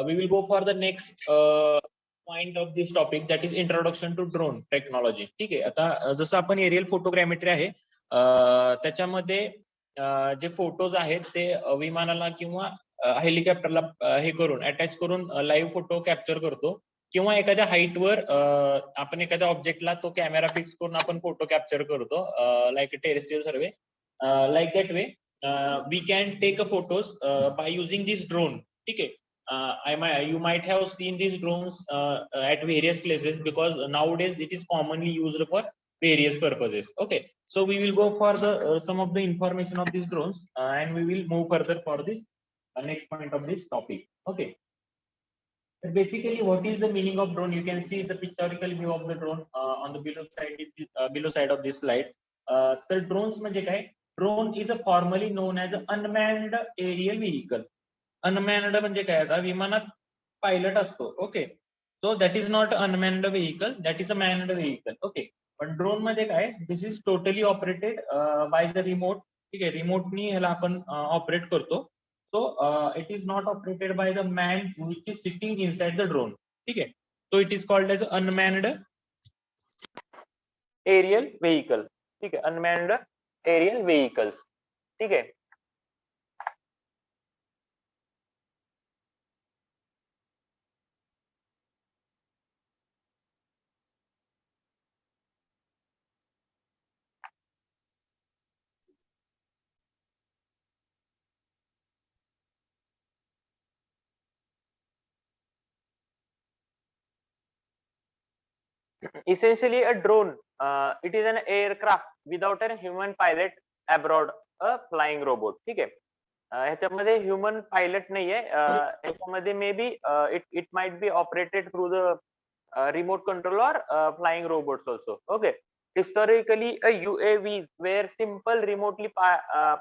we will go for the next point of this topic, that is introduction to drone technology. ठीक आहे, आता जसं आपण aerial photogrammetry आहे त्याच्यामध्ये जे फोटोज आहेत ते विमानाला किंवा हेलिकॉप्टरला हे करून अटॅच करून लाईव्ह फोटो कॅप्चर करतो, किंवा एखाद्या हाईटवर आपण एखाद्या ऑब्जेक्टला तो कॅमेरा फिक्स करून आपण फोटो कॅप्चर करतो, like terrestrial survey. Like that way we can take a photos by using this drone. ठीक आहे. You might have seen these drones at various places, because nowadays it is commonly used for various purposes. Okay, so we will go for the some of the information of these drones, and we will move further for this next point of this topic. Okay, basically what is the meaning of drone? You can see the pictorial view of the drone on the below side of this slide. So drones म्हणजे काय? Drone is a formally known as an unmanned aerial vehicle. Unmanned म्हणजे काय? आता विमानात pilot असतो. Okay, so that is not unmanned vehicle, that is a manned vehicle. Okay, पण drone मध्ये काय? This is totally operated by the remote. ठीक आहे, रिमोटनी ह्याला आपण ऑपरेट करतो. So it is not operated by the man which is sitting inside the drone. ठीक आहे, so it is called as unmanned aerial vehicle. ठीक आहे, अनमॅन्ड एरियल व्हेकल्स. ठीक आहे. Essentially, a drone, it is an aircraft without a human pilot aboard a flying robot. ठीक आहे, ह्याच्यामध्ये human pilot नाहीये. ह्याच्यामध्ये may be it might be operated through the remote control और flying robots also. Okay, historically UAVs were simple remotely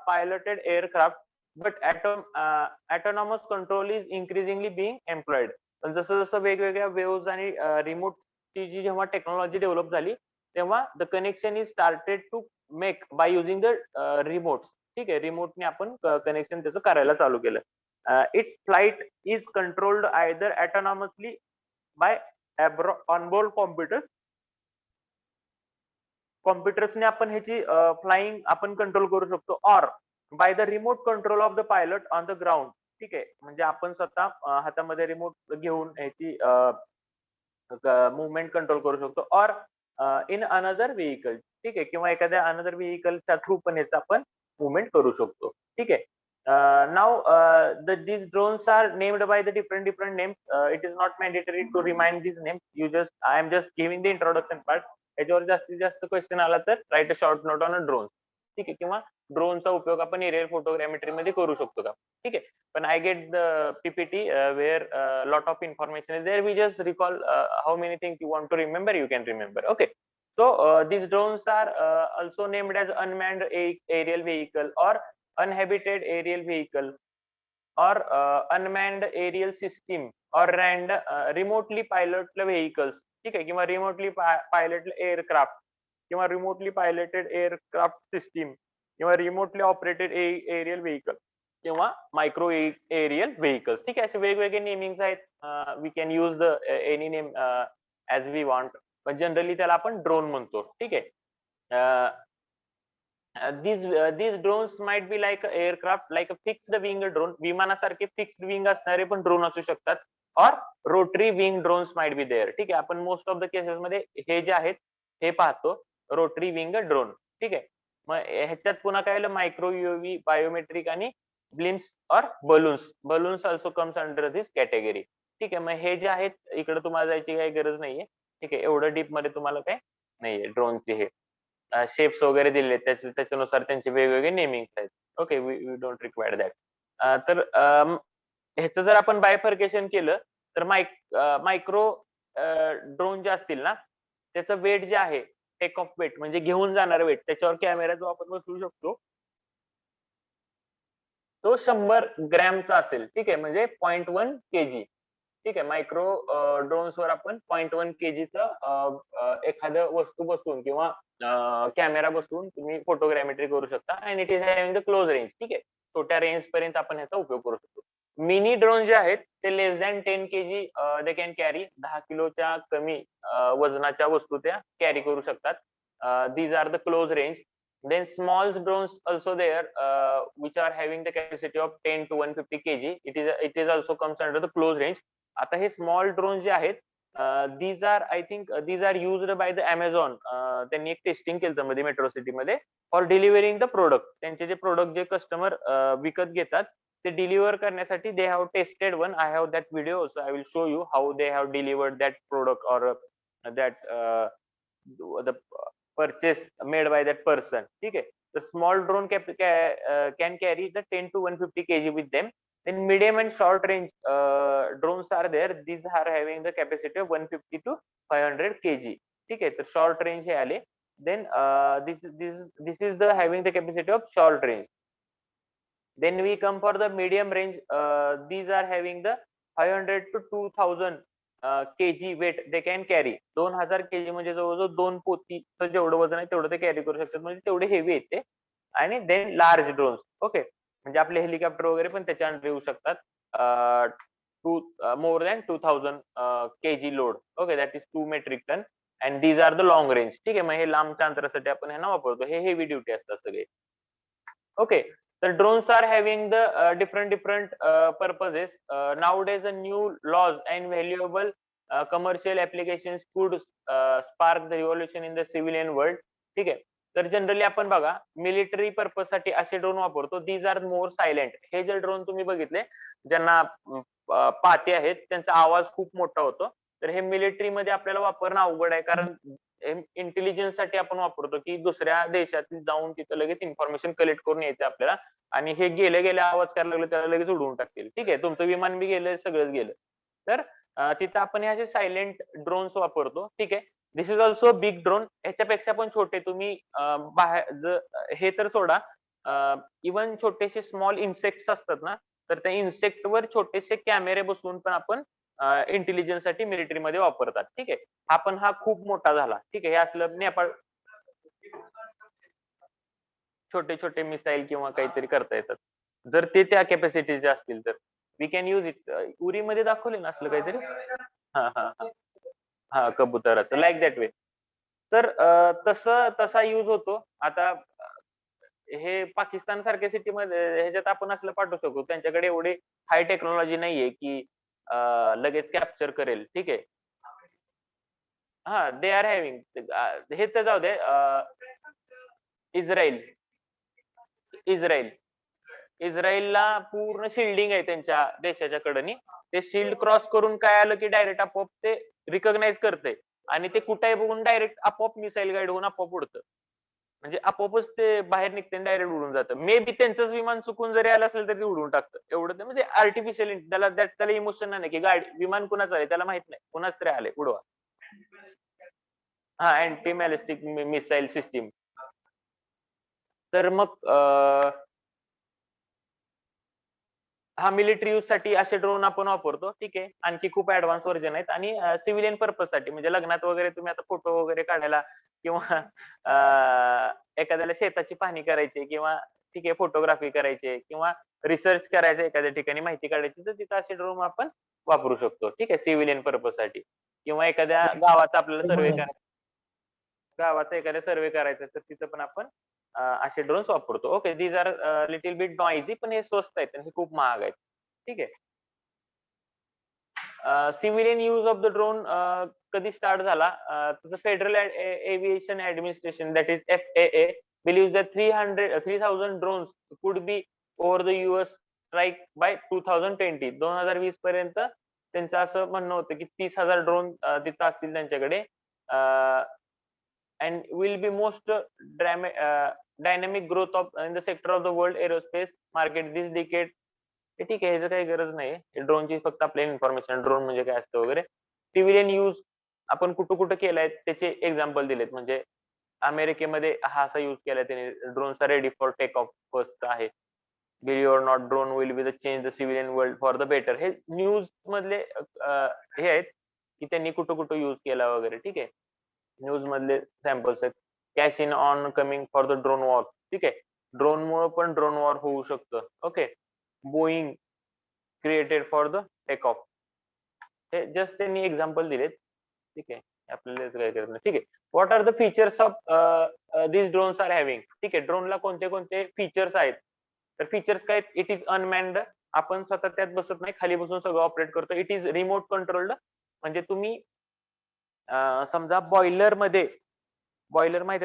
piloted aircraft, but autonomous control is increasingly being employed. जसं जसं वेगवेगळ्या waves आणि remote ची जी जेव्हा technology develop झाली तेव्हा the connection is started to make by using the remote. ठीक आहे, रिमोटने आपण कनेक्शन त्याचं करायला चालू केलं. Its flight is controlled either autonomously by onboard कॉम्प्युटर्सने आपण ह्याची फ्लाइंग आपण कंट्रोल करू शकतो, or by the remote control of the pilot on the ground. ठीक आहे, म्हणजे आपण स्वतः हातामध्ये रिमोट घेऊन ह्याची मुवमेंट कंट्रोल करू शकतो, और इन अनदर व्हेकल. ठीक आहे, किंवा एखाद्या अनदर व्हेकलच्या थ्रू पण ह्याचा आपण मुवमेंट करू शकतो. ठीक आहे. Now these drones are named by the different names. It is not mandatory to remind these names. I am just giving the introduction part. याच्यावर जास्तीत जास्त क्वेश्चन आला तर right a short note on a drone. ठीक आहे, किंवा ड्रोनचा उपयोग आपण एरियल फोटोग्रामेट्री मध्ये करू शकतो का? ठीक आहे, पण I get the PPT where lot of information is there. We just recall how many things you want to remember, you can remember. Okay, so these drones are also named as unmanned aerial vehicle or uninhabited aerial vehicle or unmanned aerial system or remotely piloted vehicles. ठीक आहे, किंवा remotely piloted aircraft किंवा remotely piloted aircraft system किंवा remotely operated aerial vehicle किंवा micro aerial vehicles. ठीक आहे, असे वेगवेगळे नेमिंग्स आहेत. We can use the any name as we want, पण जनरली त्याला आपण ड्रोन म्हणतो. ठीक आहे. these drones might be like a aircraft, like a fixed wing drone. विमानासारखे फिक्स्ड विंग असणारे पण ड्रोन असू शकतात, और rotary wing drones might be there. ठीक आहे, आपण मोस्ट ऑफ द केसेस मध्ये हे जे आहेत हे पाहतो, रोटरी विंग ड्रोन. ठीक आहे, मग ह्याच्यात पुन्हा काय मायक्रो युएव्ही, बायोमेट्रिक आणि ब्लिम्स और बलून्स ऑल्सो कम्स अंडर दिस कॅटेगरी. ठीक आहे, मग हे जे आहेत इकडे तुम्हाला जायची काही गरज नाहीये. ठीक आहे, एवढं डीप मध्ये तुम्हाला काय नाहीये. ड्रोनचे हे शेप्स वगैरे दिले त्याच्यानुसार त्यांचे वेगवेगळे नेमिंग आहेत. Okay, we don't require that. तर ह्याचं जर आपण बायफर्केशन केलं तर मायक्रो ड्रोन जे असतील ना त्याचं वेट जे आहे, टेक ऑफ वेट म्हणजे घेऊन जाणार वेट, त्याच्यावर कॅमेरा जो आपण बसवू शकतो तो 100 ग्रॅमचा असेल. ठीक आहे, म्हणजे 0.1 kg. ठीक आहे, मायक्रो ड्रोन्स वर आपण 0.1 kgचं एखादं वस्तू बसवून किंवा कॅमेरा बसवून तुम्ही फोटोग्रामेट्री करू शकता. And it is having the close range. ठीक आहे, छोट्या रेंज पर्यंत आपण ह्याचा उपयोग करू शकतो. मिनी ड्रोन जे आहेत ते less than 10 kg they can carry, 10 किलोच्या कमी वजनाच्या वस्तू त्या कॅरी करू शकतात. These are the close range. Then small drones also there, which are having the capacity of 10 to 150 kg. It is also comes under the close range. आता हे small drones जे आहेत, these are I think these are used by the Amazon. त्यांनी एक testing केलं मध्ये metro city मध्ये for delivering the product. त्यांचे जे प्रोडक्ट जे कस्टमर विकत घेतात ते डिलिव्हर करण्यासाठी they have tested one. I have that video, so I will show you how they have delivered that product or that the purchase made by that person. ठीक है. The small drone can carry the 10 to 150 kg with them. Then medium and short range drones are there. These are having the capacity of 150 to 500 kg. ठीक है. तो short range हे आले. Then this is the having the capacity of short range. Then we come for the medium range. These are having the 500 to 2000 kg weight they can carry. 2000 kg म्हणजे जवळजवळ 2 पोतीचं जेवढं वजन आहे तेवढं ते कॅरी करू शकतात, म्हणजे तेवढे हेवी आहेत ते. आणि देन लार्ज ड्रोन्स, ओके, म्हणजे आपले हेलिकॉप्टर वगैरे पण त्याच्या अंडर येऊ शकतात. More than 2000 kg load, okay, that is 2 metric ton. And these are the long range. ठीक आहे, मग हे लांबच्या अंतरासाठी आपण ह्यांना वापरतो. हे हेवी ड्युटी असतात सगळे. ओके, तर drones are having the different purposes. Nowadays the new laws and valuable commercial applications could spark the revolution in the civilian world. ठीक आहे, तर जनरली आपण बघा मिलिटरी पर्पज साठी असे ड्रोन वापरतो. These are more silent. हे जे ड्रोन तुम्ही बघितले ज्यांना पाते आहेत त्यांचा आवाज खूप मोठा होतो, तर हे मिलिटरी मध्ये आपल्याला वापरणं अवघड आहे, कारण इंटेलिजन्स साठी आपण वापरतो की दुसऱ्या देशातील जाऊन तिथं लगेच इन्फॉर्मेशन कलेक्ट करून यायचं आपल्याला, आणि हे गेले आवाज करायला लागले त्याला लगेच उडवून टाकतील. ठीक आहे, तुमचं विमान बी गेलं, सगळंच गेलं. तर तिथं आपण हे असे सायलेंट ड्रोन्स वापरतो. ठीक आहे, दिस इज ऑल्सो बिग ड्रोन. ह्याच्यापेक्षा पण छोटे तुम्ही बाहेर हे तर सोडा, इव्हन छोटेसे स्मॉल इन्सेक्ट्स असतात ना, तर त्या इन्सेक्ट वर छोटेसे कॅमेरे बसवून पण आपण इंटेलिजन्स साठी मिलिटरी मध्ये वापरतात. ठीक आहे, हा खूप मोठा झाला. ठीक आहे, हे असलं नेपाळ छोटे छोटे मिसाईल किंवा काहीतरी करता येतात, जर ते त्या कॅपॅसिटीचे असतील तर वी कॅन यूज इट. उरीमध्ये दाखवले ना असलं काहीतरी. हा हा हा हा, कबुतराचं लाईक दॅट वे. तर तसा यूज होतो. आता हे पाकिस्तान सारख्या सिटीमध्ये ह्याच्यात आपण असलं पाठवू शकतो, त्यांच्याकडे एवढी हाय टेक्नॉलॉजी नाहीये की लगेच कॅप्चर करेल. ठीक आहे, हा, दे आर हॅव्हिंग. हे तर जाऊ दे. इस्रायल इस्रायल इस्रायलला पूर्ण शिल्डिंग आहे त्यांच्या देशाच्या कडनी. ते शिल्ड क्रॉस करून काय आलं की डायरेक्ट आपोआप ते रिकॉग्नाइज करते, आणि ते कुठे बघून डायरेक्ट आपोआप मिसाईल गाईड होऊन आपोआप उडतं. म्हणजे आपोआपच ते बाहेर निघते आणि डायरेक्ट उडून जातं. मे बी त्यांचंच विमान चुकून जरी आलं असेल तरी ते उडून टाकतं. एवढं ते म्हणजे आर्टिफिशियल, त्याला इमोशन नाही की गाडी विमान कुणाचं आहे त्याला माहित नाही, कुणाच तरी आले उडवा. हा, अँटी बॅलिस्टिक मिसाईल सिस्टीम. तर मग हा मिलिटरी यूज साठी असे ड्रोन आपण वापरतो. ठीक आहे, आणखी खूप ऍडव्हान्स व्हर्जन आहेत. आणि सिव्हिलियन पर्पज साठी म्हणजे लग्नात वगैरे तुम्ही आता फोटो वगैरे काढायला किंवा एखाद्याला शेताची पाहणी करायची किंवा ठीक आहे फोटोग्राफी करायची किंवा रिसर्च करायचं एखाद्या ठिकाणी माहिती काढायची, तर तिथं असे ड्रोन आपण वापरू शकतो. ठीक आहे, सिव्हिलियन पर्पज साठी किंवा एखाद्या गावाचा आपल्याला सर्वे करायचा, गावाचा एखाद्या सर्वे करायचा तर तिथं पण आपण असे ड्रोन्स वापरतो. Okay, these are little bit noisy, पण हे स्वस्त आहेत आणि हे खूप महाग आहेत. ठीक आहे. Civilian use of the drone कधी स्टार्ट झाला? Federal aviation administration, that is FAA, believes that 3000 drones could be over the US strike by 2020. 2020 पर्यंत त्यांचं असं म्हणणं होतं की 30,000 ड्रोन तिथं असतील त्यांच्याकडे. and will be most dynamic growth of in the sector of the world aerospace market this decade. ठीक आहे, ह्याचं काही गरज नाही. ड्रोनची फक्त आपल्याला इन्फॉर्मेशन, ड्रोन म्हणजे काय असतं वगैरे. सिव्हिलियन यूज आपण कुठं कुठं केलाय त्याचे एक्झाम्पल दिलेत. म्हणजे अमेरिकेमध्ये हा असा यूज केलाय त्यांनी, drones are ready for take off first आहे. Believe or not, drone will be the change the civilian world for the better. हे न्यूज मधले हे आहेत की त्यांनी कुठं कुठं यूज केला वगैरे. ठीक आहे, न्यूज मधले सॅम्पल्स आहेत. Cash in on coming for the drone war. ठीक आहे, ड्रोन मुळे पण ड्रोन वॉर होऊ शकतं. Okay, Boeing created for the take off. हे जस्ट त्यांनी एक्झाम्पल दिलेत. ठीक आहे, आपल्याला काय करत नाही. ठीक आहे, what are the features of this drones are having. ठीक आहे, ड्रोनला कोणते कोणते फीचर्स आहेत. तर फीचर्स काय, इट इज अनमॅन्ड, आपण स्वतः त्यात बसत नाही, खाली बसून सगळं ऑपरेट करतो. इट इज रिमोट कंट्रोल्ड, म्हणजे तुम्ही समजा बॉयलर माहिती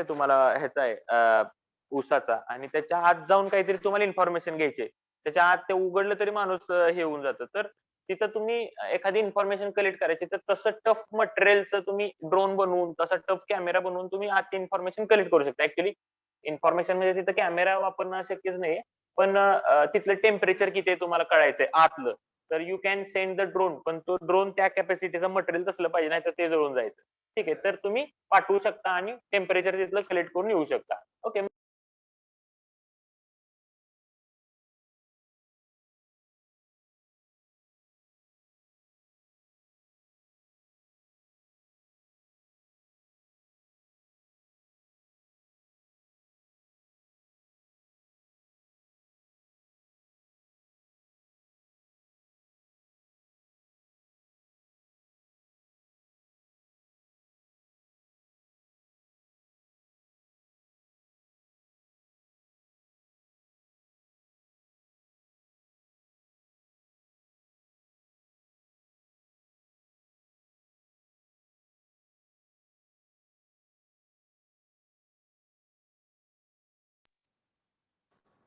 आहे तुम्हाला ह्याचा आहे ऊसाचा, आणि त्याच्या आत जाऊन काहीतरी तुम्हाला इन्फॉर्मेशन घ्यायची, त्याच्या आत ते उघडलं तरी माणूस हे होऊन जातं. तर तिथं तुम्ही एखादी इन्फॉर्मेशन कलेक्ट करायची, तर तसं टफ मटेरियलचं तुम्ही ड्रोन बनवून, तसा टफ कॅमेरा बनवून तुम्ही आत इन्फॉर्मेशन कलेक्ट करू शकता. ऍक्च्युली इन्फॉर्मेशन म्हणजे तिथं कॅमेरा वापरणं शक्यच नाही, पण तिथलं टेम्परेचर किती आहे तुम्हाला कळायचंय आतलं, तर you can send the drone, पण तो ड्रोन त्या कॅपॅसिटीचं मटेरियल तसलं पाहिजे, नाही तर ते जळून जायचं. ठीक आहे, तर तुम्ही पाठवू शकता आणि टेम्परेचर तिथलं कलेक्ट करून येऊ शकता. ओके.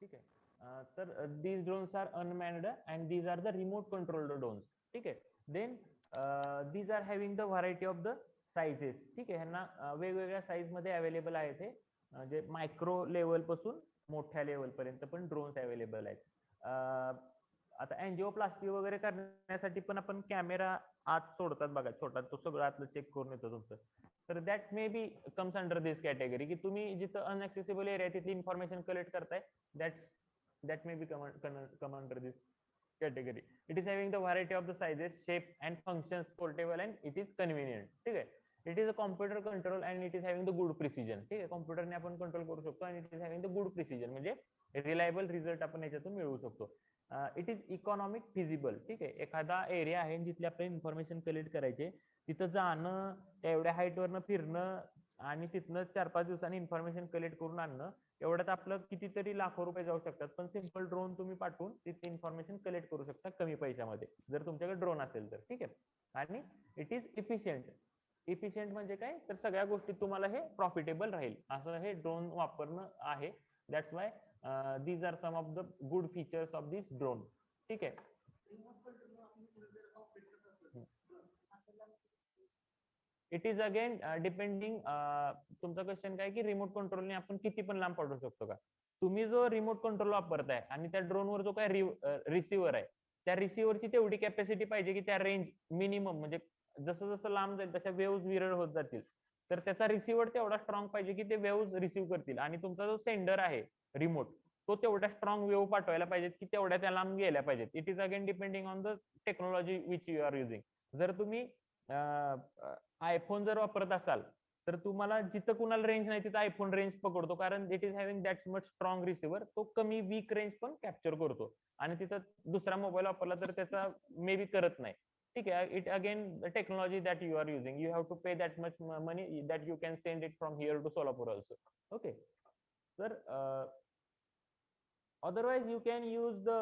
ठीक आहे, तर these drones are unmanned and these are the remote controlled drones. ठीक आहे, then these are having the variety of the sizes. ठीक आहे, ह्यांना वेगवेगळ्या साईज मध्ये अवेलेबल आहे ते, म्हणजे मायक्रो लेवल पासून मोठ्या लेवल पर्यंत पण ड्रोन्स अवेलेबल आहेत. आता अँजिओप्लास्टी वगैरे करण्यासाठी पण आपण कॅमेरा आत सोडतात बघा छोटा, तो सगळं आतलं चेक करून येतो तुमचं. तर that may be comes under this category, की तुम्ही जिथं अनएक्सेसिबल एरिया तिथली इन्फॉर्मेशन कलेक्ट करताय, that may be come under this category. It is having the variety of the sizes, shape and functions, portable and it is convenient. ठीक आहे, it is a computer control and it is having the good precision. ठीक आहे, कॉम्प्युटरने आपण control करू शकतो आणि it is having the good precision, म्हणजे reliable result आपण याच्यातून मिळवू शकतो. It is economic feasible. ठीक आहे, एखादा एरिया आहे जिथली आपल्याला इन्फॉर्मेशन कलेक्ट करायचे, तिथं जाणं, त्या एवढ्या हाईट वरनं फिरणं आणि तिथनं 4-5 दिवसांनी इन्फॉर्मेशन कलेक्ट करून आणणं, एवढ्यात आपलं कितीतरी लाखो रुपये जाऊ शकतात. पण सिंपल ड्रोन तुम्ही पाठवून तिथे इन्फॉर्मेशन कलेक्ट करू शकता कमी पैशामध्ये, जर तुमच्याकडे ड्रोन असेल तर. ठीक आहे, आणि इट इज इफिशियंट. इफिशियंट म्हणजे काय, तर सगळ्या गोष्टी तुम्हाला हे प्रॉफिटेबल राहील असं हे ड्रोन वापरणं आहे. That's why these are some of the good features of this drone. ठीक आहे, इट इज अगेन डिपेंडिंग. तुमचा क्वेश्चन काय की रिमोट कंट्रोलने आपण किती पण लांब पाठवू शकतो का. तुम्ही जो रिमोट कंट्रोल वापरताय आणि त्या ड्रोनवर जो काय रिसिव्हर आहे, त्या रिसिव्हरची तेवढी कॅपॅसिटी पाहिजे की त्या रेंज मिनिमम, म्हणजे जसं जसं लांब जाईल तशा वेव्स विरळ होत जातील, तर त्याचा रिसिव्हर तेवढा स्ट्रॉंग पाहिजे की ते वेव्स रिसिव्ह करतील, आणि तुमचा जो सेंडर आहे रिमोट, तो तेवढ्या स्ट्रॉंग वेव्ह पाठवायला पाहिजेत की तेवढ्या त्या लांब गेल्या पाहिजेत. It is again depending on the technology which you are using. जर तुम्ही आयफोन जर वापरत असाल, तर तुम्हाला जिथं कुणाला रेंज नाही तिथं आयफोन रेंज पकडतो, कारण it is having that much strong receiver. तो कमी वीक रेंज पण कॅप्चर करतो, आणि तिथं दुसरा मोबाईल वापरला तर त्याचा मे बी करत नाही. ठीक आहे, it again technology that you are using, you have to pay that much money that you can send it from here to Solapur also. Okay, तर otherwise you can use the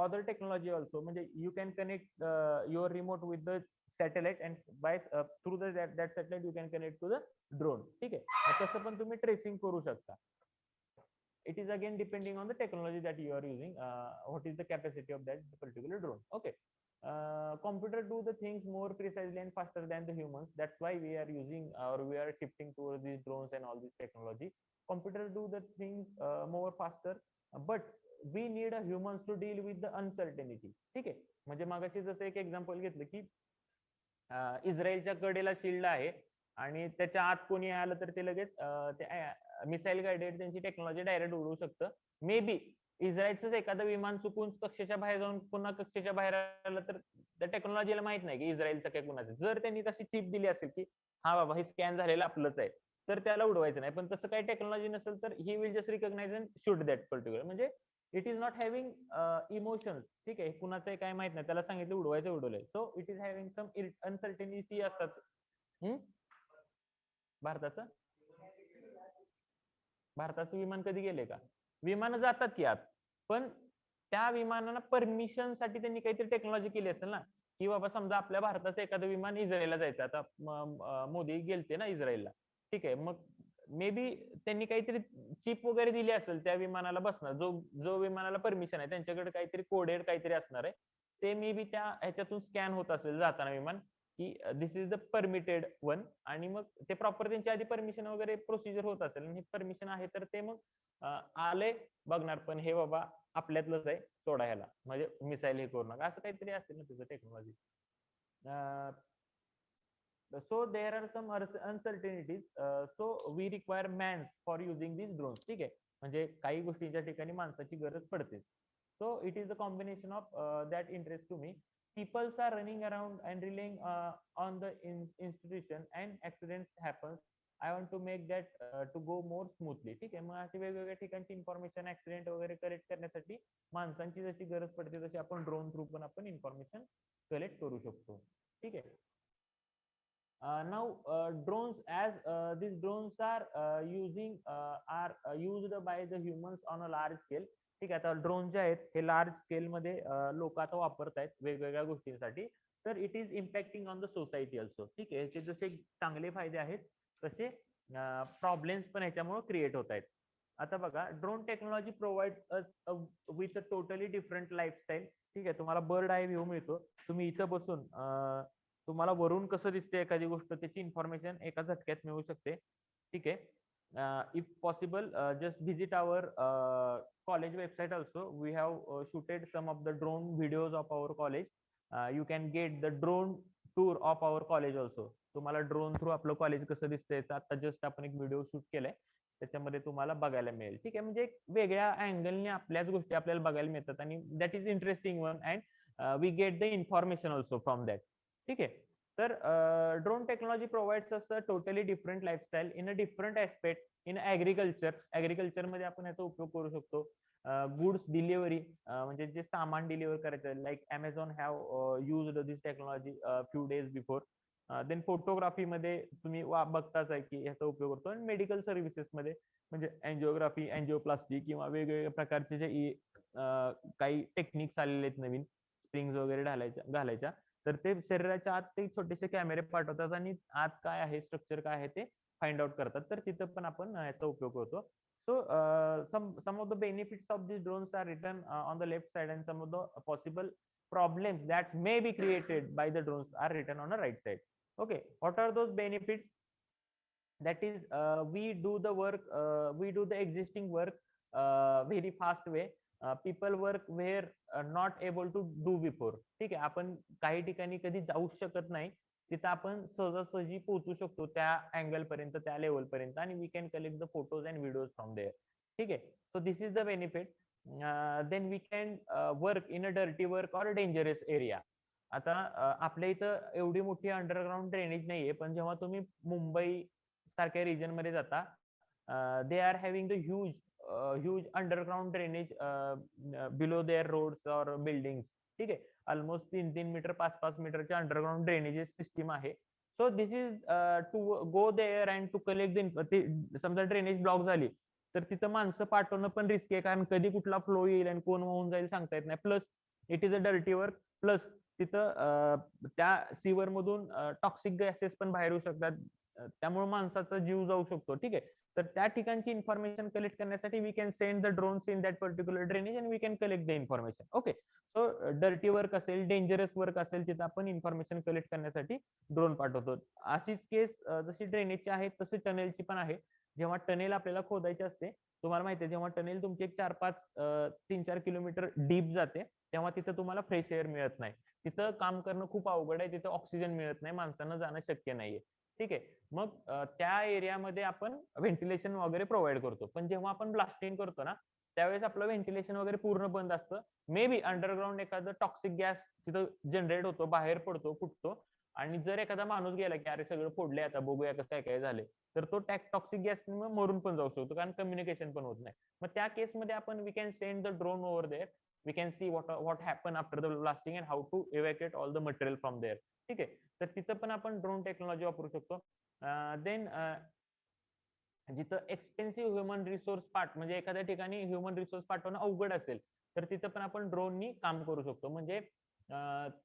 other technology also, म्हणजे you can connect your remote with the satellite and by through that satellite you can connect to the drone. ठीक आहे, तसं पण तुम्ही tracing करू शकता. it is again depending on the technology that you are using, what is the capacity of that particular drone. Okay, computer do the things more precisely and faster than the humans. That's why we are using or we are shifting towards these drones and all this technology. Computer do the things more faster, but we need a humans to deal with the uncertainty. ठीक आहे, म्हणजे मागाशी जसं एक example घेतलं की इस्रायलच्या कडेला शिल्ड आहे आणि त्याच्या आत कोणी आलं तर ते लगेच मिसाईल गाइडेड त्यांची टेक्नॉलॉजी डायरेक्ट उडवू शकतं. मे बी इस्रायलच एखादं विमान चुकून कक्षेच्या बाहेर जाऊन पुन्हा कक्षेच्या बाहेर आलं तर त्या टेक्नॉलॉजीला माहित नाही की इस्रायलचं काय कुणाचं. जर त्यांनी तशी चिप दिली असेल की हा बाबा हे स्कॅन झालेलं आपलंच आहे, तर त्याला उडवायचं नाही. पण तसं काही टेक्नॉलॉजी नसेल तर he will just recognize and shoot that particular. म्हणजे it is not having emotions. ठीक आहे, कुणाचं काय माहित नाही, त्याला सांगितलं उडवायचं उडवलंय. So it is having some uncertainty असतात. भारताचं भारताचं विमान कधी गेले का? विमानं जातात की आत, पण त्या विमानांना परमिशन साठी त्यांनी काहीतरी टेक्नॉलॉजी केली असेल ना, की बाबा समजा आपल्या भारताचं एखादं विमान इस्रायलला जायचं, आता मोदी गेलते ना इस्रायलला, ठीक आहे, मग मे बी त्यांनी काहीतरी चिप वगैरे दिली असेल त्या विमानाला बसणार, जो जो विमानाला परमिशन आहे त्यांच्याकडे काहीतरी कोडेड काहीतरी असणार आहे, ते मे बी त्या ह्याच्यातून स्कॅन होत असेल जाताना विमान, की दिस इज द परमिटेड वन, आणि मग ते प्रॉपर त्यांच्या आधी परमिशन वगैरे प्रोसिजर होत असेल, आणि परमिशन आहे तर ते मग आले बघणार, पण हे बाबा आपल्यातलंच आहे, सोडा ह्याला, म्हणजे मिसाईल हे करू नका, असं काहीतरी असेल ना तुझं technology. So there are some uncertainties, so we require man for using this drone. ठीक आहे, म्हणजे काही गोष्टींच्या ठिकाणी माणसाची गरज पडते. So it is a combination of that interest to me. Peoples are running around and relying on the institution, and accidents happen. I want to make that to go more smoothly. ठीक आहे, मग अशी वेगवेगळ्या ठिकाणची information accident वगैरे collect करण्यासाठी माणसांची जशी गरज पडते तशी आपण ड्रोन थ्रू पण आपण इन्फॉर्मेशन कलेक्ट करू शकतो. ठीक आहे. Now drones, as these drones are used by the humans on a large scale. ठीक आहे, आता ड्रोन जे आहेत हे लार्ज स्केल मध्ये लोक आता वापरतायत वेगवेगळ्या गोष्टींसाठी, तर it is impacting on the society also. ठीक आहे, याचे जसे चांगले फायदे आहेत तसे प्रॉब्लेम्स पण ह्याच्यामुळे क्रिएट होत आहेत. आता बघा, drone technology provide with a totally different lifestyle. ठीक आहे, तुम्हाला बर्ड आय व्ह्यू मिळतो, तुम्ही इथं बसून तुम्हाला वरून कसं दिसते एखादी गोष्ट त्याची इन्फॉर्मेशन एका झटक्यात मिळू शकते. ठीक आहे, if possible just visit our college website also. We have shooted some of the drone videos of our college. You can get the drone tour of our college also. तुम्हाला ड्रोन थ्रू आपलं college कसं दिसतंय आता just आपण एक video shoot केलाय, त्याच्यामध्ये तुम्हाला बघायला मिळेल. ठीक आहे, म्हणजे वेगळ्या अँगलने आपल्याच गोष्टी आपल्याला बघायला मिळतात, आणि that is interesting one, and we get the information also from that. ठीक आहे, तर drone technology provides us a totally different lifestyle in a different aspect. In agriculture मध्ये आपण याचा उपयोग करू शकतो. गुड्स डिलिव्हरी, म्हणजे जे सामान डिलिव्हर करायचं, like Amazon have used this technology few days before. Then photography मध्ये तुम्ही बघताच आहे की याचा उपयोग करतो. आणि मेडिकल सर्व्हिसेस मध्ये म्हणजे अँजिओग्राफी, अँजिओप्लास्टी किंवा वेगवेगळ्या प्रकारचे जे काही टेक्निक्स आलेले आहेत नवीन, स्प्रिंग्स वगैरे घालायच्या, तर ते शरीराच्या आत ते छोटेसे कॅमेरे पाठवतात आणि आत काय आहे, स्ट्रक्चर काय आहे ते फाइंड आउट करतात, तर तिथं पण आपण याचा उपयोग करतो. So some of the benefits of these drones are written on the left side, and some of the possible problems that may be created by the drones are written on the right side. Okay, what are those benefits? That is, we do the work, we do the existing work very fast way. People work where not able to do before. ठीक आहे, आपण काही ठिकाणी कधी जाऊ शकत नाही, तिथं आपण सहजासहजी पोहोचू शकतो त्या अँगल पर्यंत, त्या लेवल पर्यंत, आणि we can collect the photos and videos from there. ठीक आहे, so this is the benefit. Then we can work in a dirty work or dangerous area. आता आपल्या इथं एवढी मोठी अंडरग्राउंड ड्रेनेज नाहीये, पण जेव्हा तुम्ही मुंबई सारख्या रिजन मध्ये जाता, they are having the huge underground drainage below their roads or buildings. ठीक आहे, ऑलमोस्ट 3-3 मीटर 5-5 मीटरच्या अंडरग्राउंड ड्रेनेजेस सिस्टीम आहे. So this is to go there and to collect the, समजा ड्रेनेज ब्लॉक झाली तर तिथं माणसं पाठवणं पण रिस्की आहे, कारण कधी कुठला फ्लो येईल आणि कोण वाहून जाईल सांगता येत नाही. Plus it is a dirty work, plus तिथं त्या सीवर मधून टॉक्सिक गॅसेस पण बाहेर येऊ शकतात, त्यामुळे माणसाचा जीव जाऊ शकतो. ठीक आहे, तर त्या ठिकाणची इन्फॉर्मेशन कलेक्ट करण्यासाठी we can send the drones in that particular drainage and we can collect the information. Okay, so dirty work असेल, डेंजरस वर्क असेल, तिथं आपण इन्फॉर्मेशन कलेक्ट करण्यासाठी ड्रोन पाठवतो. अशीच केस जशी ड्रेनेजची आहे तशी टनेलची पण आहे. जेव्हा टनेल आपल्याला खोदायची असते, तुम्हाला माहिती आहे, जेव्हा टनेल तुमची एक 3-4 किलोमीटर डीप जाते, तेव्हा तिथं तुम्हाला फ्रेश एअर मिळत नाही, तिथं काम करणं खूप अवघड आहे, तिथं ऑक्सिजन मिळत नाही, माणसांना जाणं शक्य नाहीये. ठीक आहे, मग त्या एरियामध्ये आपण व्हेंटिलेशन वगैरे प्रोव्हाइड करतो. पण जेव्हा आपण ब्लास्टिंग करतो ना, त्यावेळेस आपलं व्हेंटिलेशन वगैरे पूर्ण बंद असतं. मे बी अंडरग्राउंड एखादं टॉक्सिक गॅस तिथं जनरेट होतो, बाहेर पडतो, फुटतो, आणि जर एखादा माणूस गेला की अरे सगळं फोडले आता बघूया कसं काय काय झाले, तर तो टॉक्सिक गॅस मरून पण जाऊ शकतो कारण कम्युनिकेशन पण होत नाही. मग त्या केसमध्ये आपण we can send the drone over there, we can see what happen after the blasting and how to evacuate all the material from there. ठीक आहे, तर तिथं पण आपण ड्रोन टेक्नॉलॉजी वापरू शकतो. देन जिथं एक्सपेन्सिव्ह ह्युमन रिसोर्स म्हणजे एखाद्या ठिकाणी ह्युमन रिसोर्स पाठवणं अवघड असेल, तर तिथं पण आपण ड्रोननी काम करू शकतो. म्हणजे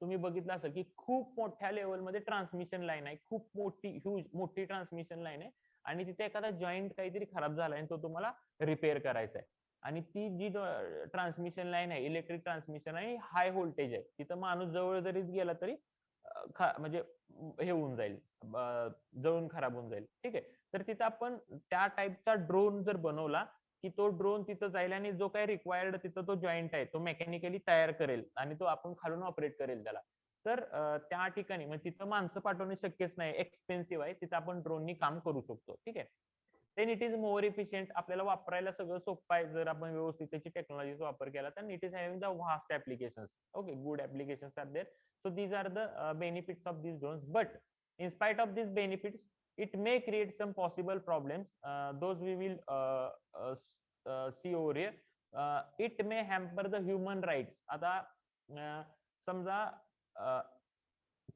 तुम्ही बघितलं असेल की खूप मोठ्या लेवलमध्ये ट्रान्समिशन लाईन आहे, खूप मोठी ह्यूज मोठी ट्रान्समिशन लाईन आहे आणि तिथे एखादा जॉईंट काहीतरी खराब झाला आणि तो तुम्हाला रिपेअर करायचा आहे. आणि ती जी ट्रान्समिशन लाईन आहे, इलेक्ट्रिक ट्रान्समिशन आहे, हाय व्होल्टेज आहे. तिथं माणूस जवळ जरी गेला तरी म्हणजे हे होऊन जाईल, जळून खराब होऊन जाईल. ठीक आहे, तर तिथं आपण त्या टाईपचा ड्रोन जर बनवला की तो ड्रोन तिथं जाईल आणि जो काही रिक्वायर्ड तिथं तो जॉईंट आहे तो मेकॅनिकली तयार करेल आणि तो आपण खालून ऑपरेट करेल त्याला. तर त्या ठिकाणी म्हणजे तिथं माणसं पाठवणं शक्यच नाही, एक्सपेन्सिव्ह आहे, तिथं आपण ड्रोननी काम करू शकतो. ठीक आहे, then it is more efficient, आपल्याला वापरायला सगळं सोपं आहे जर आपण व्यवस्थित त्याची टेक्नॉलॉजीचा वापर केला तर. It is having the vast applications. Okay, good applications are there. So these are the benefits of these drones, but in spite of these benefits it may create some possible problems, those we will see over here. It may hamper the human rights. आता समजा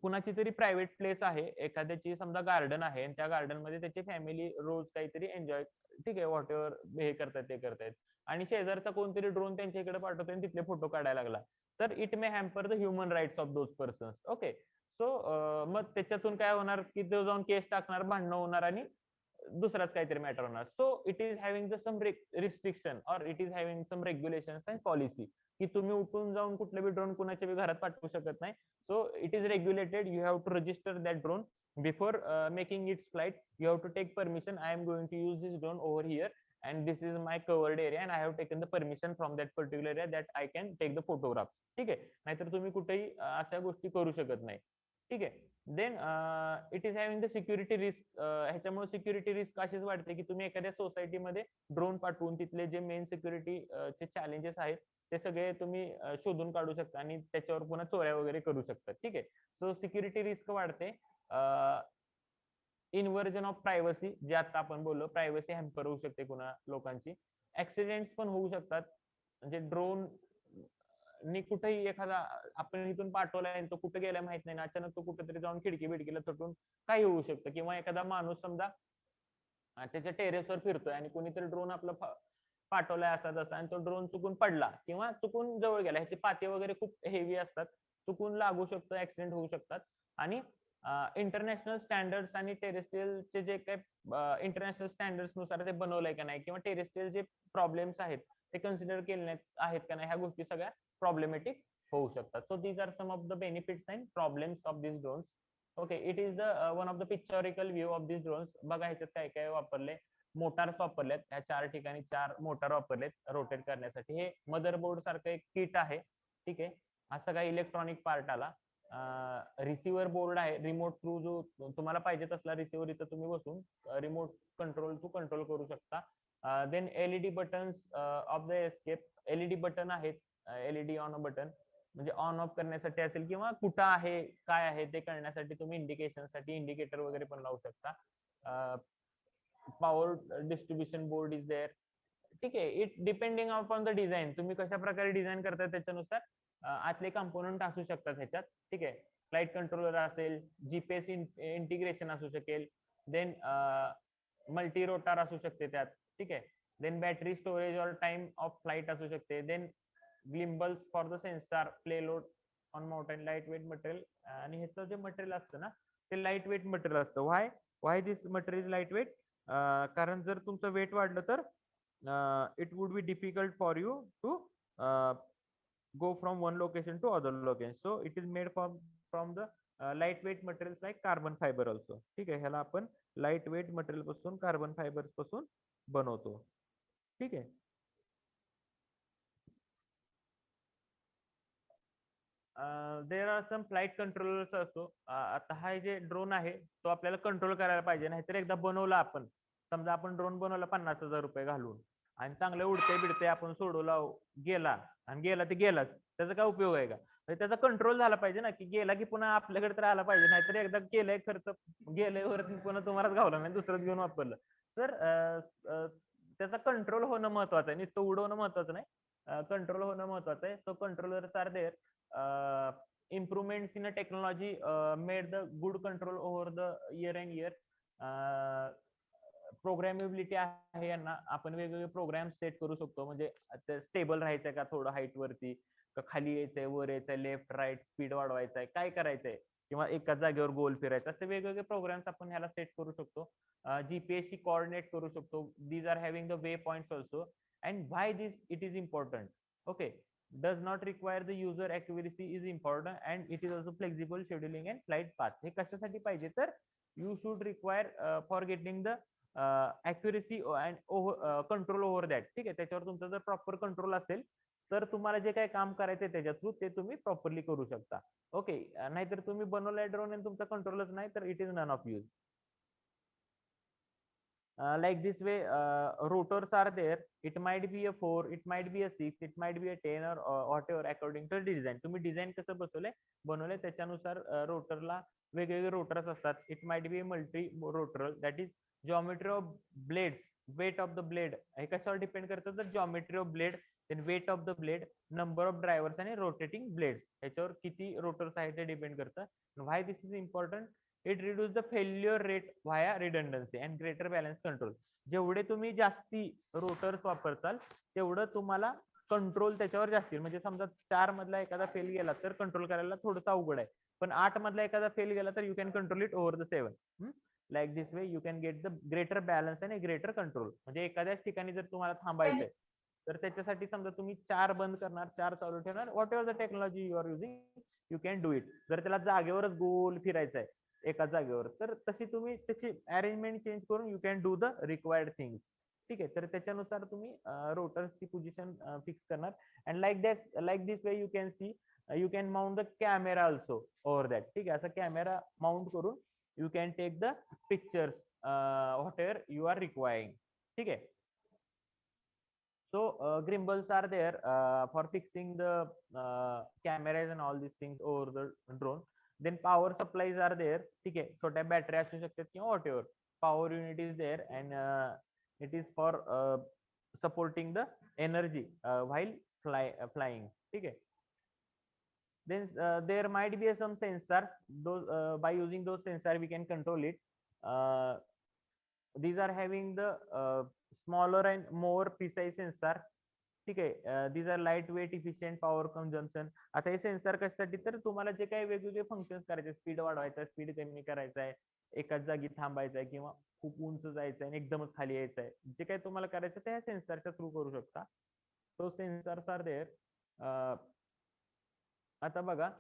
कुणाची तरी private place आहे, एखाद्याची समजा garden आहे आणि त्या गार्डन मध्ये त्याची फॅमिली रोज काहीतरी एन्जॉय, ठीक आहे, व्हॉट एव्हर हे करतात ते करतायत आणि शेजारचा कोणतरी ड्रोन त्यांच्या इकडे पाठवतोय आणि तिथले फोटो काढायला लागला, तर it may hamper the human rights of those persons. Okay, so मग त्याच्यातून काय होणार की तो जाऊन केस टाकणार, भांडणं होणार आणि दुसराच काहीतरी मॅटर होणार. So it is having the some restriction और it is having some regulations and policy, की तुम्ही उठून जाऊन कुठले बी ड्रोन कुणाच्या बी घरात पाठवू शकत नाही. So it is regulated. You have to register that drone before making its flight. You have to take permission. I am going to use this drone over here, and this is my covered area, and I have taken the permission from that particular area that I can take the photograph. ठीक आहे, नाहीतर तुम्ही कुठेही अशा गोष्टी करू शकत नाही. ठीक आहे, then it is having the security risk. ह्याच्यामुळे सिक्युरिटी रिस्क अशीच वाढते की तुम्ही एखाद्या सोसायटीमध्ये ड्रोन पाठवून तिथले जे मेन सिक्युरिटी चे चॅलेंजेस आहेत ते सगळे तुम्ही शोधून काढू शकता आणि त्याच्यावर पुन्हा चोऱ्या वगैरे करू शकता. ठीक आहे, सो सिक्युरिटी रिस्क वाढते. इन्व्हर्जन ऑफ प्रायव्हसी, जे आता आपण बोललो, प्रायव्हसी हॅम्पर होऊ शकते कुणा लोकांची. ऍक्सिडेंट्स पण होऊ शकतात, म्हणजे ड्रोन नि कुठेही एखादा आपण इथून पाठवलाय तो कुठे गेला माहित नाही, अचानक तो कुठेतरी जाऊन खिडकी बिडकीला तुटून काही होऊ शकतं. किंवा एखादा माणूस समजा त्याच्या टेरेसवर फिरतोय आणि कोणीतरी ड्रोन आपला पाठवलाय असा तसा आणि तो ड्रोन चुकून पडला किंवा चुकून जवळ गेला, ह्याचे पाते वगैरे खूप हेवी असतात, चुकून लागू शकतो, ऍक्सिडेंट होऊ शकतात. आणि इंटरनॅशनल स्टँडर्ड्स आणि टेरेस्ट्रियलचे जे काही इंटरनॅशनल स्टँडर्ड्स नुसार ते बनवलंय का नाही, किंवा टेरेस्ट्रियल जे प्रॉब्लेम्स आहेत ते कन्सिडर केले आहेत का नाही, ह्या गोष्टी सगळ्या प्रॉब्लेमॅटिक होऊ शकतात. So these are some of the benefits and problems of this drones. Okay, it is the one of the pictorial view of this drones. बघा ह्याच्यात काय काय वापरले, मोटार्स वापरलेत, ह्या 4 ठिकाणी 4 मोटार वापरलेत रोटेट करण्यासाठी. हे मदरबोर्ड सारखं एक किट आहे. ठीक आहे, असं काही इलेक्ट्रॉनिक पार्ट आला. रिसिव्हर बोर्ड आहे, रिमोट थ्रू जो तुम्हाला पाहिजे तसला रिसिव्हर इथं तुम्ही बसून रिमोट कंट्रोल टू कंट्रोल करू शकता. Then LED buttons of the escape. LED button आहेत, एलईडी ऑन बटन म्हणजे ऑन ऑफ करण्यासाठी असेल किंवा कुठं आहे काय आहे ते कळण्यासाठी तुम्ही इंडिकेशन साठी इंडिकेटर वगैरे पण लावू शकता. Power distribution board is there. ठीक आहे, it depending upon the design, तुम्ही कशा प्रकारे डिझाईन करताय त्याच्यानुसार आतले कंपोनंट असू शकतात ह्याच्यात. ठीक आहे, फ्लाईट कंट्रोलर असेल, जीपीएस इंटिग्रेशन असू शकेल, देन मल्टी रोटार असू शकते त्यात. ठीक आहे, देन बॅटरी स्टोरेज और टाइम ऑफ फ्लाईट असू शकते, then gimbals for the sensor, payload on mountain, light weight material. आणि ह्याचं जे मटेरियल असतं ना ते लाईट वेट मटेरियल असतं. Why this material is light weight? कारण जर तुमचं वेट वाढलं तर it would be difficult for you to go from one location to other location. So it is made from the lightweight materials like carbon fiber also. ठीक आहे, ह्याला आपण lightweight material पासून कार्बन फायबर पासून बनवतो. ठीक आहे, there are some flight controllers असतो. आता हा जे ड्रोन आहे तो आपल्याला कंट्रोल करायला पाहिजे, नाहीतर एकदा बनवला आपण, समजा आपण ड्रोन बनवला 50,000 रुपये घालून आणि चांगलं उडते बिडते आपण सोडवला, गेला आणि गेला ते गेलाच, त्याचा काय उपयोग आहे का? त्याचा कंट्रोल झाला पाहिजे ना, की गेला की पुन्हा आपल्याकडे तर आला पाहिजे, नाहीतर एकदा केलंय खर्च गेलंय वरती पुन्हा तुम्हालाच घावला नाही, दुसरंच घेऊन वापरलं. तर त्याचा कंट्रोल होणं महत्वाचं आहे, नुसतं उडवणं महत्वाचं नाही, कंट्रोल होणं महत्वाचं आहे. So controllers are there. improvements in a technology made the good control over the year and year. प्रोग्रॅमेबिलिटी आहे यांना, आपण वेगवेगळे प्रोग्राम सेट करू शकतो, म्हणजे स्टेबल राहायचंय का थोडं हाईट वरती, का खाली यायचंय, वर यायचंय, लेफ्ट राईट स्पीड वाढवायचंय, काय करायचंय, किंवा एकाच जागेवर गोल फिरायचं, असे वेगवेगळे प्रोग्राम्स आपण ह्याला सेट करू शकतो. जीपीएससी कोऑर्डिनेट करू शकतो. These are having the way points also. And why this it is important. Okay, does not require the user accuracy is important and it is also flexible scheduling and flight path. हे कशासाठी पाहिजे तर you should require for getting the accuracy and control over that. ठीक आहे, त्याच्यावर तुमचा जर proper control असेल तर तुम्हाला जे काही काम करायचंय त्याच्या थ्रू ते तुम्ही प्रॉपरली करू शकता. ओके, नाहीतर तुम्ही बनवलाय ड्रोन आणि तुमचा कंट्रोलच नाही तर it is none of use. Like this way, rotors are there. It might be a 4, it might be a 6, it might be a 10 or whatever according to design. तुम्ही डिझाईन कसं बनवलंय त्याच्यानुसार रोटरला वेगवेगळे रोटर्स असतात. It might be multi rotor, that is geometry of blades, weight of the blade. हे कशावर depend करतं तर geometry of blade, then weight of the blade, number of drivers आणि रोटेटिंग ब्लेड्स, ह्याच्यावर किती रोटर्स आहेत ते डिपेंड करतं. Why this is important? It reduce the failure rate via redundancy and greater balance control. जेवढे तुम्ही जास्ती रोटर्स वापरताल तेवढं तुम्हाला कंट्रोल त्याच्यावर जास्त येईल. म्हणजे समजा 4 मधला एखादा फेल गेला तर कंट्रोल करायला थोडंसं अवघड आहे, पण 8 मधला एखादा फेल गेला तर you can control it over the 7. Like this way you can get the greater balance and greater control. म्हणजे एखाद्याच ठिकाणी जर तुम्हाला थांबायचंय तर त्याच्यासाठी समजा तुम्ही 4 बंद करणार, 4 चालू ठेवणार, whatever the technology you are using you can do it. जर त्याला जागेवरच गोल फिरायचं आहे एका जागेवर तर तशी तुम्ही त्याची अरेंजमेंट चेंज करून you can do the required things. ठीक आहे, तर त्याच्यानुसार तुम्ही रोटर्सची पोझिशन फिक्स करणार. And like this way you can see you can mount the camera also over that. ठीक आहे, असा कॅमेरा माउंट करून you can take the pictures whatever you are requiring. ठीक आहे. So gimbals are there for fixing the cameras and all these things over the drone. Then power supplies are there. ठीक आहे, छोट्या battery असू शकतात किंवा whatever. Power unit is there and it is for supporting the energy while flying. ठीक आहे. Then there might be some sensors. Those by using those sensors we can control it. Uh, these are having the smaller and more precise sensor. ठीक आहे, these are light weight efficient power consumption. आता हे sensor कशासाठी तर तुम्हाला जे काही वेगवेगळे फंक्शन्स करायचे, स्पीड वाढवायचा, स्पीड कमी करायचा आहे, एकाच जागी थांबायचं आहे किंवा खूप उंच जायचं आहे आणि एकदमच खाली यायचं आहे, जे काही तुम्हाला करायचं ते ह्या सेन्सरच्या थ्रू करू शकता. तो सेन्सर्स आर देअर. आता बघा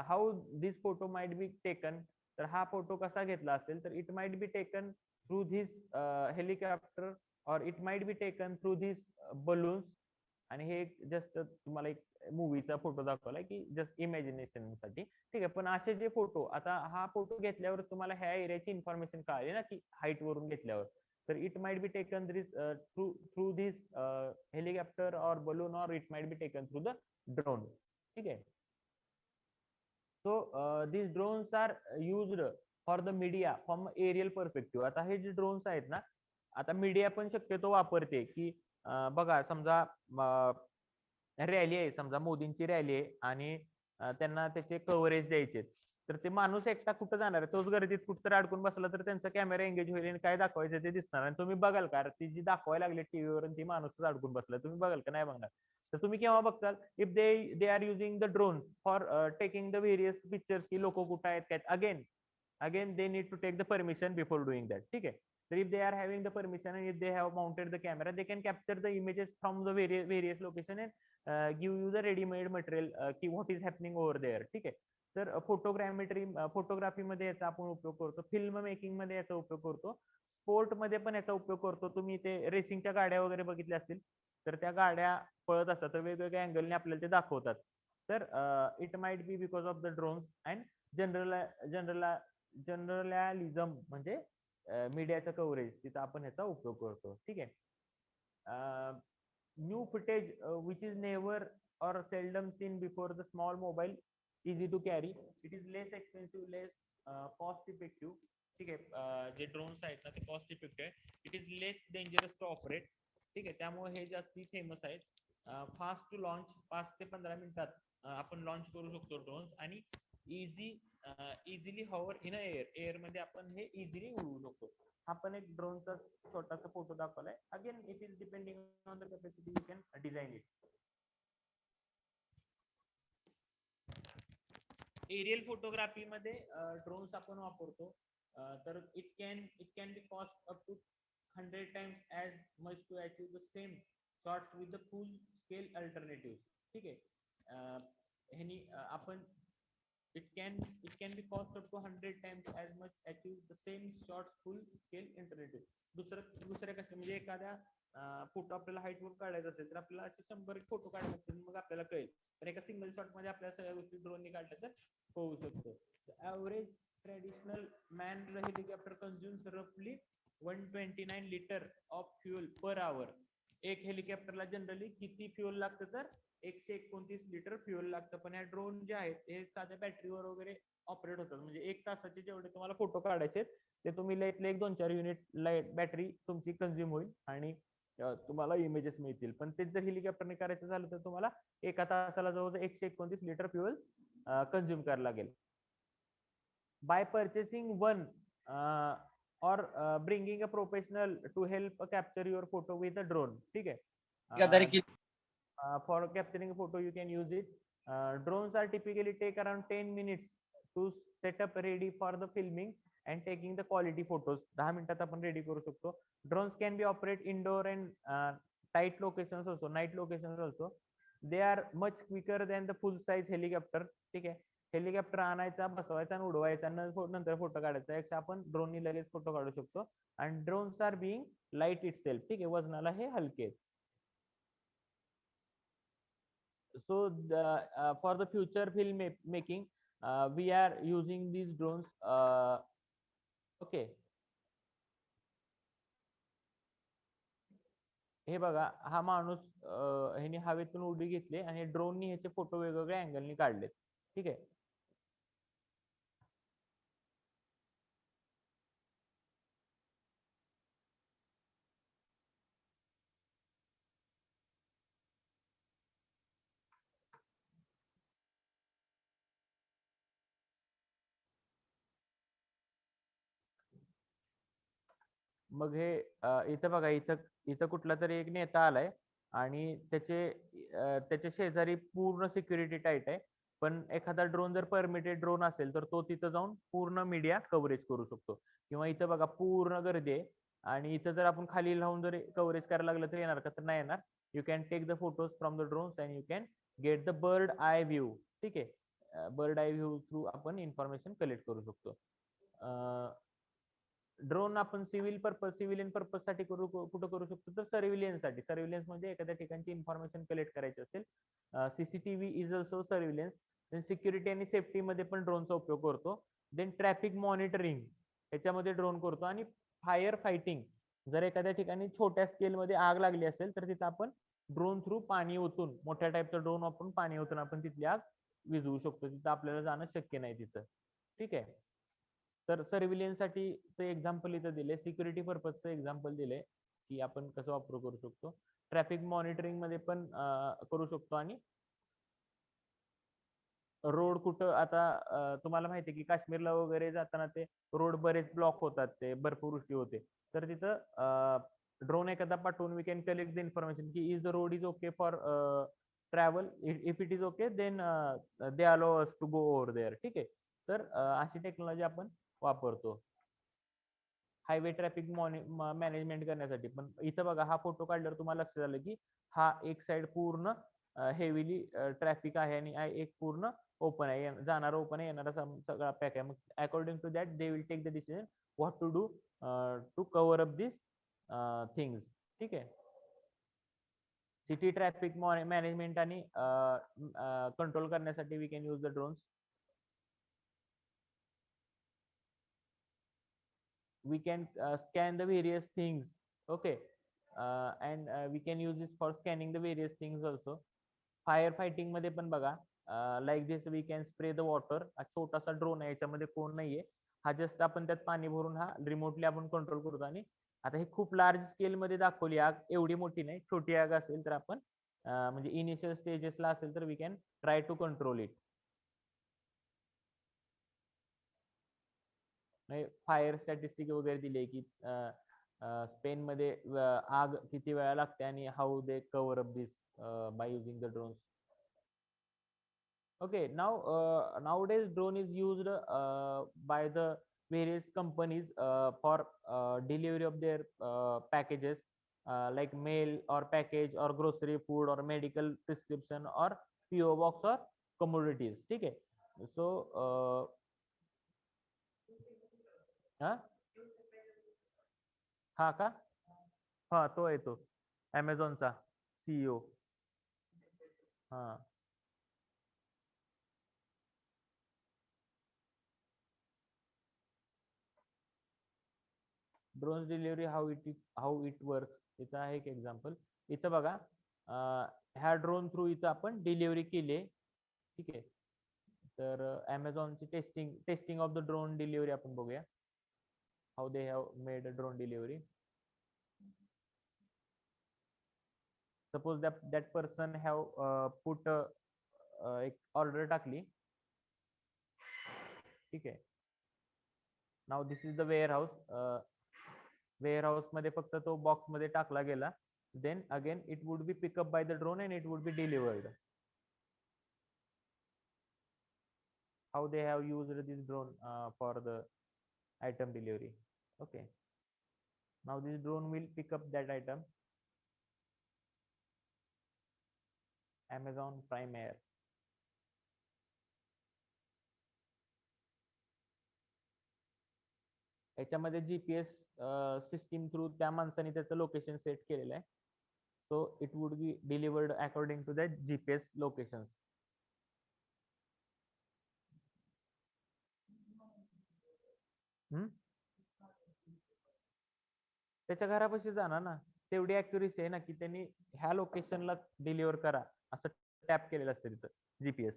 how this photo might be taken. तर हा फोटो कसा घेतला असेल तर it might be taken through this helicopter और it might be taken through this balloons. आणि हे जस्ट तुम्हाला एक मूवीचा फोटो दाखवलाय की जस्ट इमॅजिनेशन साठी. ठीक आहे, पण असे जे फोटो, आता हा फोटो घेतल्यावर तुम्हाला ह्या एरियाची इन्फॉर्मेशन कळाली ना की हाईट वरून घेतल्यावर, तर it might be taken through this helicopter और बलून और it might be taken through the drone. ठीक आहे. So these drones are used for the media from aerial perspective. आता हे जे ड्रोन्स आहेत ना, आता मीडिया पण शक्यतो वापरते की बघा समजा रॅली आहे, समजा मोदींची रॅली आहे आणि त्यांना त्याचे कव्हरेज द्यायचे, तर ते माणूस एकटा कुठं जाणार आहे, तोच गर्दीत कुठं तर अडकून बसला तर त्यांचा कॅमेरा एंगेज होईल आणि काय दाखवायचं ते दिसणार आणि तुम्ही बघाल का ती जी दाखवायला लागली टीव्हीवर ती माणूसच अडकून बसला, तुम्ही बघाल का नाही बघणार. तर तुम्ही केव्हा बघताल if they are using the drone for taking the various pictures की लोक कुठं आहेत काय. Again they need to take the permission before doing that. ठीक आहे, so if they are having the permission and if they have mounted the camera they can capture the images from the various location and give you the ready made material की what is happening over there. ठीक आहे, तर photography मध्ये याचा आपण उपयोग करतो, film making मध्ये याचा उपयोग करतो, स्पोर्ट मध्ये पण याचा उपयोग करतो. तुम्ही ते रेसिंगच्या गाड्या वगैरे बघितल्या असतील तर त्या गाड्या पळत असतात तर वेगवेगळ्या अँगलने आपल्याला ते दाखवतात. तर it might be because of the drones and journalism म्हणजे मीडियाचा कव्हरेज, तिथं आपण ह्याचा उपयोग करतो. ठीक आहे. New footage which is never or seldom seen before the small mobile easy to carry, it is less expensive, less cost effective. ठीक आहे, जे ड्रोन्स आहेत ना ते कॉस्ट इफेक्टिव्ह आहे. It is less dangerous to operate. ठीक आहे, त्यामुळे हे जास्ती फेमस आहेत. फास्ट टू लॉन्च, 5 ते 15 मिनिटात आपण लॉन्च करू शकतो ड्रोन्स. आणि इझिली हॉवर इन एअर मध्ये आपण हे इझिली उडवू शकतो. हा पण एक ड्रोनचा छोटासा फोटो दाखवलाय. Again it is depending on the capacity you can design it. Aerial photography मध्ये ड्रोन्स आपण वापरतो. तर it can be cost up to 100 times as much to achieve the same shots with the full scale alternatives. ठीक आहे, ह्यानी आपण it can be cost up to 100 times as much achieve the same shots full scale alternative. दुसऱ्या कसं म्हणजे एखाद्या photo आपल्याला height वर काढायचा असेल तर आपल्याला असे 100 फोटो काढायचे असतील, मग आपल्याला कळेल. तर एका सिंगल शॉट मध्ये आपल्याला सगळ्या गोष्टी ड्रोनने काढल्या तर होऊ शकतो. ऍव्हरेज ट्रेडिशनल मॅन हेलिकॉप्टर कंझ्युम्स रफली 129 litre of fuel per hour. एक हेलिकॉप्टरला जनरली किती फ्युएल लागतं तर 129 लिटर फ्युएल लागतं. पण ह्या ड्रोन जे आहेत हे साध्या बॅटरीवर वगैरे ऑपरेट होतात. म्हणजे 1 तासाचे जेवढे तुम्हाला फोटो काढायचे ते तुम्ही लईतले 1-2-4 युनिट लाईट बॅटरी तुमची कंझ्युम होईल आणि तुम्हाला इमेजेस मिळतील. पण तेच जर हेलिकॉप्टरने करायचं झालं तर तुम्हाला एका तासाला जवळजवळ 129 लिटर फ्युएल कंझ्युम करायला लागेल. By purchasing one or bringing a professional to help capture your photo with a drone. ठीक आहे, for capturing a photo you can use it. Drones are typically take around 10 minutes to set up ready for the filming and taking the quality photos. 10 मिनिटात आपण ready करू शकतो. Drones can be operate indoor and tight locations also, night locations also. They are much quicker than the full size helicopter. ठीक आहे, helicopter आणायचा, बसवायचा आणि उडवायचा, नंतर photo काढायचा. याचा आपण ड्रोननी लगेच फोटो काढू शकतो. आणि drones are being light it self. ठीक आहे, वजनाला हे हलके. So for the future film making we are using these drones. Okay, हे बघा, हा माणूस ह्याने हवेतून उडी घेतली आणि ड्रोननी ह्याचे फोटो वेगवेगळ्या अँगलनी काढले. ठीक आहे, मग हे इथं बघा, इथं इथं कुठला तरी एक नेता आलाय आणि त्याच्या शेजारी पूर्ण सिक्युरिटी टाईट आहे. पण एखादा ड्रोन जर परमिटेड ड्रोन असेल तर तो तिथं जाऊन पूर्ण मीडिया कव्हरेज करू शकतो. किंवा इथं बघा पूर्ण गर्दी आहे आणि इथं जर आपण खाली राहून जर कव्हरेज करायला लागलं तर येणार का? तर नाही येणार. You can take the photos from the drones and you can get the bird eye view. ठीक आहे, बर्ड आय व्ह्यू थ्रू आपण इन्फॉर्मेशन कलेक्ट करू शकतो. ड्रोन आपण सिव्हिलियन पर्पज साठी कुठं करू शकतो तर सर्व्हिलियन्स साठी. सर्व्हिलियन्स म्हणजे एखाद्या ठिकाणची इन्फॉर्मेशन कलेक्ट करायची असेल. CCTV is also surveillance. Then security आणि सेफ्टी मध्ये पण ड्रोनचा उपयोग करतो. देन ट्रॅफिक मॉनिटरिंग याच्यामध्ये ड्रोन करतो. आणि फायर फायटिंग, जर एखाद्या ठिकाणी छोट्या स्केल मध्ये आग लागली असेल तर तिथं आपण ड्रोन थ्रू पाणी ओतून, मोठ्या टाईपचा ड्रोन वापरून पाणी ओतून आपण तिथली आग विझवू शकतो. तिथं आपल्याला जाणं शक्य नाही तिथं. ठीक आहे, तर सर्व्हिलियन्स साठीचं एक्झाम्पल इथं दिले, सिक्युरिटी पर्पजचं एक्झाम्पल दिले की आपण कसं वापर करू शकतो. ट्रॅफिक मॉनिटरिंग मध्ये पण करू शकतो. आणि रोड कुठं आता तुम्हाला माहिती आहे की काश्मीरला वगैरे जाताना ते रोड बरेच ब्लॉक होतात, ते बर्फवृष्टी होते, तर तिथं ड्रोन एखादा पाठवून we can collect the information की is the road is okay for travel. If it is okay then they allow us to go over there. ठीक आहे, तर अशी टेक्नॉलॉजी आपण वापरतो हायवे ट्रॅफिक मॅनेजमेंट करण्यासाठी. पण इथं बघा, हा फोटो काढल्यावर तुम्हाला लक्षात आलं की हा एक साइड पूर्ण हेवीली ट्रॅफिक आहे आणि एक पूर्ण ओपन आहे. जाणारा ओपन आहे, येणारा सगळा पॅक आहे. मग according to that they will take the decision what to do to cover up this things. ठीक आहे, सिटी ट्रॅफिक मॅनेजमेंट आणि कंट्रोल करण्यासाठी we can use the drones. We can scan the various things. Okay, and we can use this for scanning the various things also. Fire fighting मध्ये पण बघा, like this we can spray the water. हा छोटासा drone आहे, याच्यामध्ये कोण नाहीये. हा जस्ट आपण त्यात पाणी भरून हा रिमोटली आपण कंट्रोल करतो. आणि आता ही खूप लार्ज स्केल मध्ये दाखवली आग, एवढी मोठी नाही, छोटी आग असेल तर आपण म्हणजे इनिशियल स्टेजेसला असेल तर we can try to control it. Fire statistic वगैरे दिले की स्पेन मध्ये आग किती वेळा लागते आणि how they cover up this by using the drones. Okay, now nowadays drone is used by the various companies for delivery of their packages, like mail or package or grocery, food or medical prescription or PO box or commodities. ठीक आहे. So हा हा का, हा तो आहे तो Amazonचा CEO. हा drone delivery how it work इथं आहे एक एक्झाम्पल. इथं बघा ह्या ड्रोन थ्रू इथं आपण डिलिव्हरी केली. ठीक आहे. तर Amazonची testing of the drone delivery आपण बघूया. How they have made a drone delivery. Suppose that person have put एक ऑर्डर टाकली. ठीक आहे. Now this is the warehouse. Warehouse मध्ये फक्त तो बॉक्स मध्ये टाकला गेला. Then again it would be pick up by the drone and it would be delivered. How they have used this drone for the item delivery. Okay, now this drone will pick up that item. Amazon Prime Air. याच्यामध्ये GPS system through त्या माणसाने त्याचं location set केलेलं आहे. So it would be delivered according to that GPS location. त्याच्या घरापाशी जाणार ना, तेवढी अॅक्युरेसी आहे ना की त्यांनी ह्या लोकेशनला डिलिव्हर करा असं टॅप केलेलं असतं तिथं जीपीएस.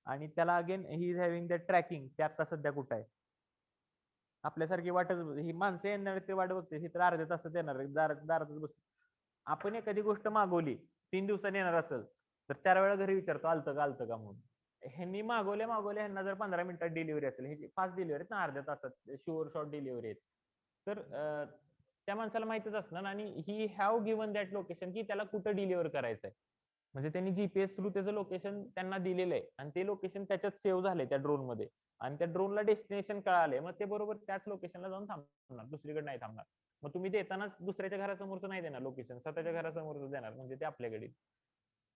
आणि त्याला again he is having the tracking, ते आता सध्या कुठं आहे. आपल्यासारखी वाटत, ही माणसं येणार ते वाट बघते, ही तर अर्ध्या तासात येणार, दारातच बस. आपण एखादी गोष्ट मागवली 3 दिवसांनी येणार असेल तर 4 वेळा घरी विचारतो आलतं का म्हणून. ह्यांनी मागवल्या ह्यांना जर 15 मिनिटात डिलिव्हरी असेल, ह्याची फास्ट डिलिव्हरी ना, अर्ध्या तासात शुअर शॉर्ट डिलिव्हरी आहेत. तर त्या माणसाला माहितच असणार आणि he have given that location की त्याला कुठं डिलिव्हर करायचंय. म्हणजे त्यांनी जीपीएस थ्रू त्याचं लोकेशन त्यांना दिलेलं आहे आणि ते लोकेशन त्याच्यात सेव्ह झालंय त्या ड्रोन मध्ये. आणि त्या ड्रोनला डेस्टिनेशन कळालंय, मग ते बरोबर त्याच लोकेशनला जाऊन थांबणार, दुसरीकडे नाही थांबणार. मग तुम्ही देतानाच दुसऱ्याच्या घरासमोरचं नाही देणार लोकेशन, स्वतःच्या घरासमोरच देणार, म्हणजे ते आपल्याकडे.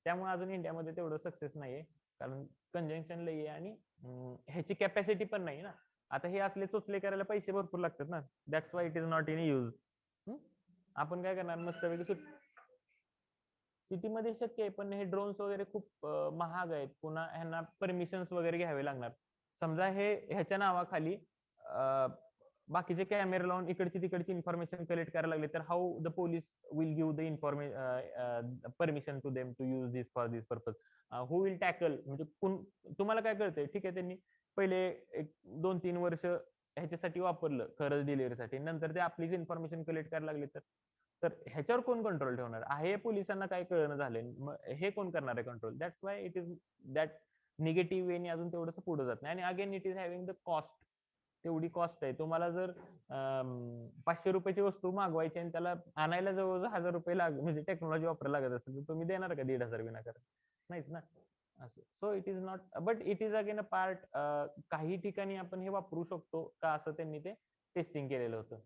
त्यामुळे अजून इंडियामध्ये तेवढं सक्सेस नाहीये, कारण कंजंक्शन लई आहे आणि ह्याची कॅपॅसिटी पण नाही ना. आता हे असले चोचले करायला पैसे भरपूर लागतात ना. That's why it is not in use. आपण काय करणार, मस्तपैकी सिटीमध्ये शक्य आहे, पण हे ड्रोन्स वगैरे खूप महाग आहेत, पुन्हा ह्यांना परमिशन्स वगैरे घ्यावे लागणार. समजा हे ह्याच्या नावाखाली बाकीचे कॅमेरे लावून इकडची तिकडची इन्फॉर्मेशन कलेक्ट करायला लागले तर how the police will give the permission to them to use this for this purpose. Who will tackle, म्हणजे तुम्हाला काय कळतंय. ठीक आहे, त्यांनी पहिले एक 2-3 वर्ष ह्याच्यासाठी वापरलं खरंच डिलिव्हरीसाठी, नंतर ते आपलीच इन्फॉर्मेशन कलेक्ट करायला लागले तर ह्याच्यावर कोण कंट्रोल ठेवणार आहे. पोलिसांना काय कळणं झालंय, मग हे कोण करणार आहे control. That's why it is that negative वेने अजून तेवढंसं पुढे जात नाही. आणि again it is having the cost, तेवढी कॉस्ट आहे. तुम्हाला जर 500 रुपयाची वस्तू मागवायची आणि त्याला आणायला जवळ 1000 रुपये म्हणजे टेक्नॉलॉजी वापरायला लागत असेल तर तुम्ही देणार का 1500 विनाकारण, नाहीच ना. असं so it is not, but it is again a part. काही ठिकाणी आपण हे वापरू शकतो का असं त्यांनी ते टेस्टिंग केलेलं होतं.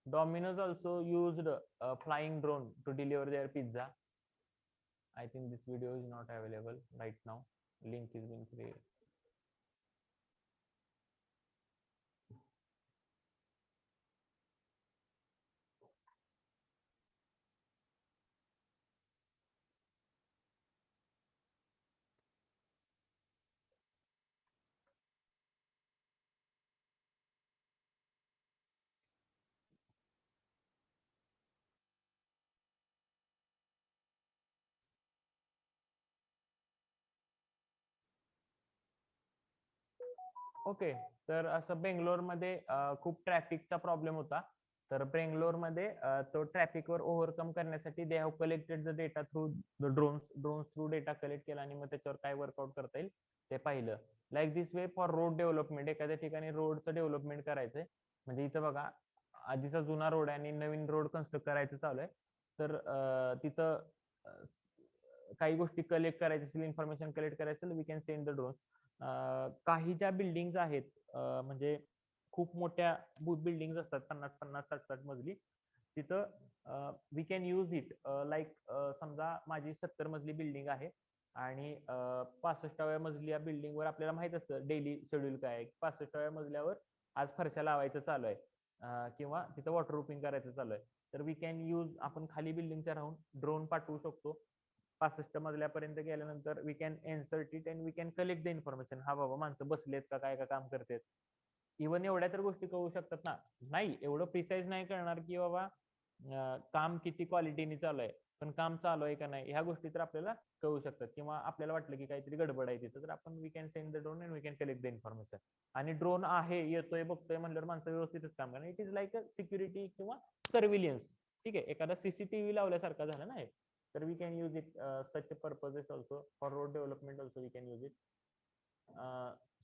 Domino's also used a flying drone to deliver their pizza. I think this video is not available right now. Link is being created. Okay. तर असं बेंगलोरमध्ये खूप ट्रॅफिकचा प्रॉब्लेम होता. तर बेंगलोरमध्ये तो ट्रॅफिकवर ओव्हरकम करण्यासाठी they have collected the data through the drones through data collect केला आणि मग त्याच्यावर काय वर्कआउट करता येईल ते पाहिलं. Like this way for road development, एखाद्या ठिकाणी रोडचं डेव्हलपमेंट करायचंय. म्हणजे इथं बघा, आधीचा जुना रोड आहे आणि नवीन रोड कन्स्ट्रक्ट करायचं चालू आहे. तर तिथं अ, काही गोष्टी कलेक्ट करायची असेल, इन्फॉर्मेशन कलेक्ट करायचं असेल, we can send the drone. काही ज्या बिल्डिंग आहेत, म्हणजे खूप मोठ्या बिल्डिंग असतात, 50-50, 60-60 मजली, तिथं we can use it. Like समजा माझी 70 मजली बिल्डिंग आहे आणि 65व्या मजली या बिल्डिंगवर आपल्याला माहित असतं डेली शेड्यूल काय आहे. 65व्या मजल्यावर आज फरशा लावायचं चालू आहे, किंवा तिथं वॉटरप्रूफिंग करायचं चालू आहे. तर वी कॅन यूज, आपण खाली बिल्डिंगच्या राहून ड्रोन पाठवू शकतो. 65 मजल्यापर्यंत गेल्यानंतर we can insert it and we can collect the information. हा बाबा माणसं बसलेत का, काय का काम करतात. इव्हन एवढ्या तर गोष्टी कळू शकतात ना. नाही एवढं प्रिसाईज नाही करणार की बाबा काम किती क्वालिटीने चालू आहे, पण काम चालू आहे का नाही ह्या गोष्टी तर आपल्याला कळू शकतात. किंवा आपल्याला वाटलं की काहीतरी गडबड आहे तिथं, तर आपण we can send the drone and we can collect the information. आणि ड्रोन आहे, येतोय, बघतोय म्हणल्यावर माणसं व्यवस्थितच काम करणार. It is like a security किंवा सर्व्हिलियन्स. ठीक आहे, एखादा सीसीटीव्ही लावल्यासारखा झाला ना. तर we can use it such purposes also for road development also we can use it.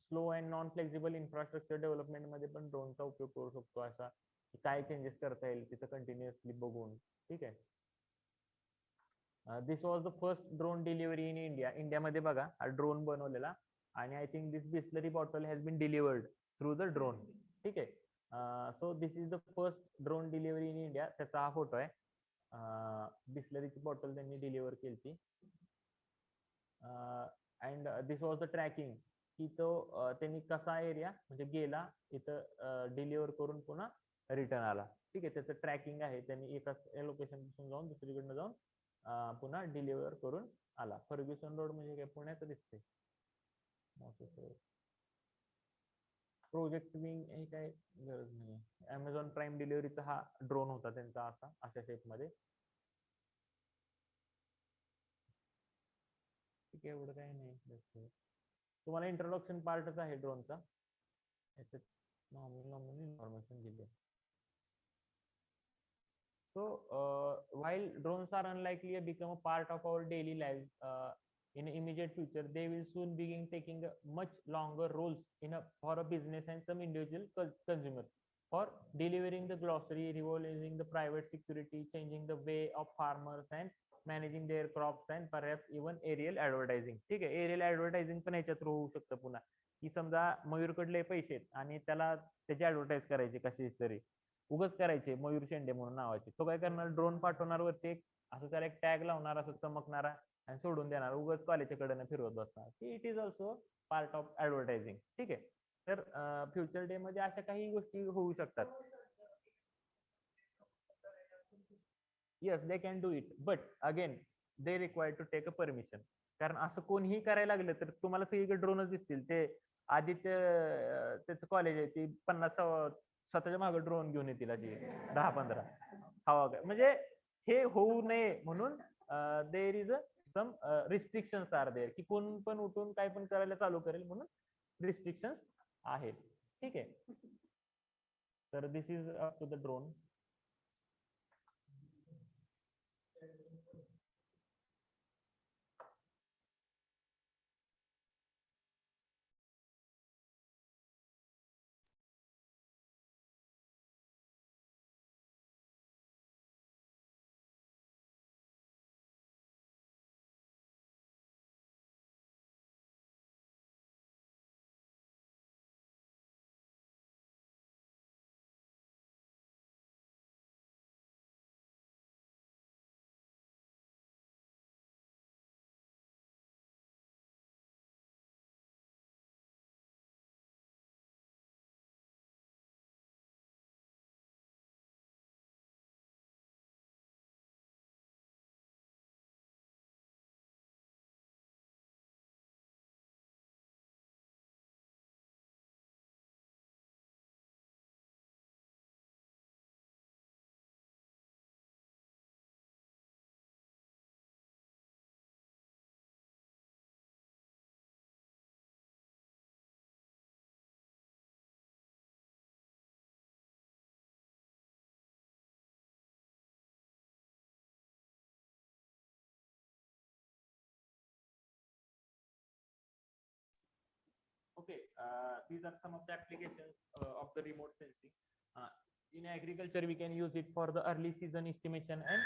Slow and non flexible infrastructure development मध्ये पण ड्रोनचा उपयोग करू शकतो. असा काय चेंजेस करता येईल तिथं कंटिन्युअसली बघून. ठीक आहे. This was the first drone delivery in India. इंडियामध्ये बघा हा ड्रोन बनवलेला, आणि I think this Bisleri bottle has been delivered through the drone. ठीक आहे. So this is the first drone delivery in India. त्याचा हा फोटो आहे. बिस्लरीची बॉटल त्यांनी डिलिव्हर केली. And this was the tracking, की तो त्यांनी कसा एरिया म्हणजे गेला इथं डिलिव्हर करून पुन्हा रिटर्न आला. ठीक आहे, त्याचं ट्रॅकिंग आहे. त्यांनी एका लोकेशन पासून जाऊन दुसरीकडनं जाऊन पुन्हा डिलिव्हर करून आला. फर्ग्युसन रोड म्हणजे काय, पुण्याचं दिसते. प्रोजेक्ट विंग हे काय गरज नाही. अमेझॉन प्राईम डिलिव्हरीचा हा ड्रोन होता त्यांचा, अशा शेप मध्ये. ठीक आहे, एवढं काही नाही. तुम्हाला इंट्रोडक्शन पार्टच आहे ड्रोनचा. याच्यात नॉर्मल इन्फॉर्मेशन दिली आहे. So, while drones are unlikely to become a part of our daily lives in immediate future, they will soon begin taking a much longer roles for a business and some individual consumers. For delivering the grocery, revolutionizing the private security, changing the way of farmers and managing their crops, and perhaps even aerial advertising. ठीक आहे, aerial advertising पण याच्यात होऊ शकतं पुन्हा. की समजा मयूरकडले पैसे आहेत आणि त्याला त्याची ऍडव्हर्टाईज करायची कशी तरी, उगच करायचे मयूर शेंडे म्हणून नावाचे. तो काय करणार, ड्रोन पाठवणार वरती एक असं त्याला एक टॅग लावणार असं चमकणारा, आणि सोडून देणार, उगच कॉलेजच्या कडे फिरवत बसणार. It is also part of advertising. ठीक आहे. तर फ्युचर डे मध्ये अशा काही गोष्टी होऊ शकतात. Yes, they can do it, but again they require to take a permission. कारण असं कोणीही करायला लागलं तर तुम्हाला सगळीकडे ड्रोनच दिसतील. ते आदित्य त्याचं कॉलेज आहे, ती 50 स्वतःच्या मागे ड्रोन घेऊन येतील अशी 10-15 हवा काय. म्हणजे हे होऊ नये म्हणून there is a some restrictions are there, की कोण पण उठून काय पण करायला चालू करेल म्हणून रिस्ट्रिक्शन्स आहेत. ठीक आहे. तर this is up to the drone. Okay, these are some of the applications of the remote sensing. In agriculture, we can use it for the early season estimation and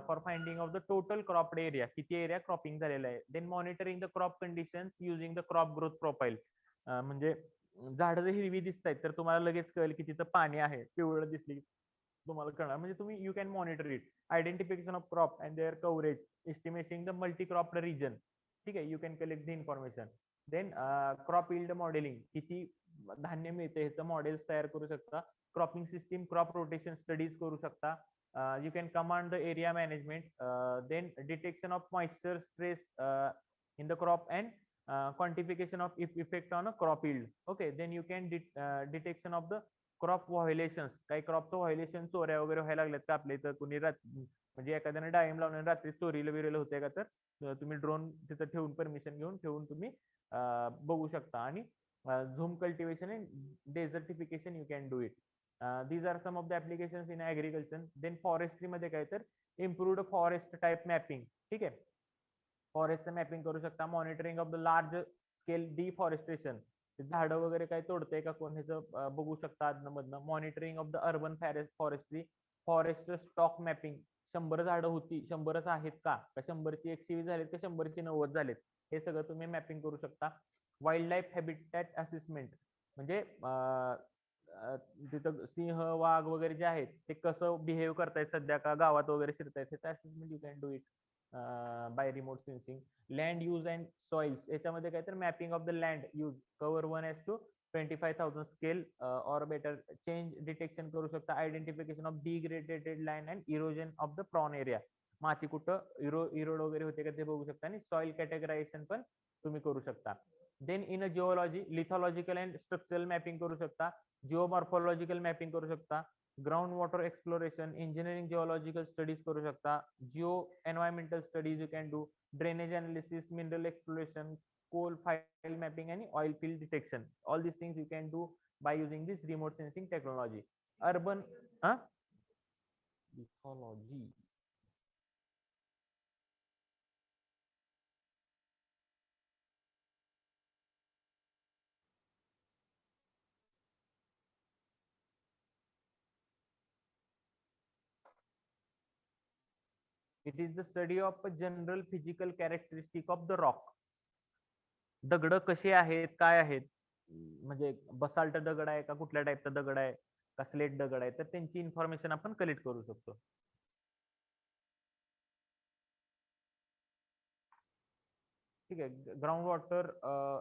for finding of the total cropped area, किती area cropping झालेला आहे. Then monitoring the crop conditions using the crop growth profile. म्हणजे झाडं जर हिरवी दिसत आहेत तर तुम्हाला लगेच कळेल की तिथं पाणी आहे. पिवळं दिसली तुम्हाला कळणार, म्हणजे तुम्ही you can monitor it. Identification of crop and their coverage, estimating the multi crop region. ठीक आहे, you can collect the information. Then crop yield modelling, किती धान्य मिळते ह्याचं मॉडेल्स तयार करू शकता. Cropping system crop rotation studies करू शकता. You can command the area management. Then detection of moisture stress in the crop and quantification of effect on a crop yield. Okay, then you can detection of the crop violations, काही क्रॉपचं violation चोऱ्या वगैरे व्हायला लागल्यात का आपल्या इथं, कुणी म्हणजे एखाद्याने डाळिंब लावून रात्री चोरीला बिरीला होते का, तर तुम्ही ड्रोन तिथं ठेवून परमिशन घेऊन ठेवून तुम्ही बघू शकता. आणि jhum cultivation and desertification you can do it. These are some of the applications in agriculture. Then forestry मध्ये काय तर इम्प्रूव्ड फॉरेस्ट टाईप मॅपिंग. ठीक आहे, फॉरेस्टचं मॅपिंग करू शकता. Monitoring of the large scale deforestation, झाडं वगैरे काही तोडतंय का कोण ह्याचं बघू शकता अधनं. Monitoring of the urban forestry, forest stock mapping, 100 झाडं होती 100च आहेत का 100ची 120 झालेत का 100ची 90 झालेत, हे सगळं तुम्ही मॅपिंग करू शकता. वाईल्ड लाईफ हॅबिटॅट असेसमेंट, म्हणजे तिथं सिंह वाघ वगैरे जे आहेत ते कसं बिहेव करतायत सध्या, का गावात वगैरे शिरतायत, त्याचं assessment you can do it by remote sensing. Land use and soils, याच्यामध्ये काय तर mapping of the land use, cover 1:25,000 scale or better, change detection करू शकता. Identification of degradated land and erosion of the prone area, माती कुठं इरोड वगैरे होते का ते बघू शकता. आणि सॉइल कॅटेगरायझेशन पण तुम्ही करू शकता. Then in a geology, lithological and structural mapping करू शकता. जिओमॉर्फोलॉजिकल मॅपिंग करू शकता. Ground water exploration, engineering geological studies करू शकता. Geo environmental studies you can do. Drainage analysis, mineral exploration, coal file mapping and oil field detection. All these things you can do by using this remote sensing technology. Urban ecology, it is the study of a general physical characteristic of the rock. दगड कसे आहेत, काय आहेत, म्हणजे basalt दगड आहे का कुठल्या टाईपचा दगड आहे का स्लेट दगड आहे, तर त्यांची इन्फॉर्मेशन आपण कलेक्ट करू शकतो. ठीक आहे, ground water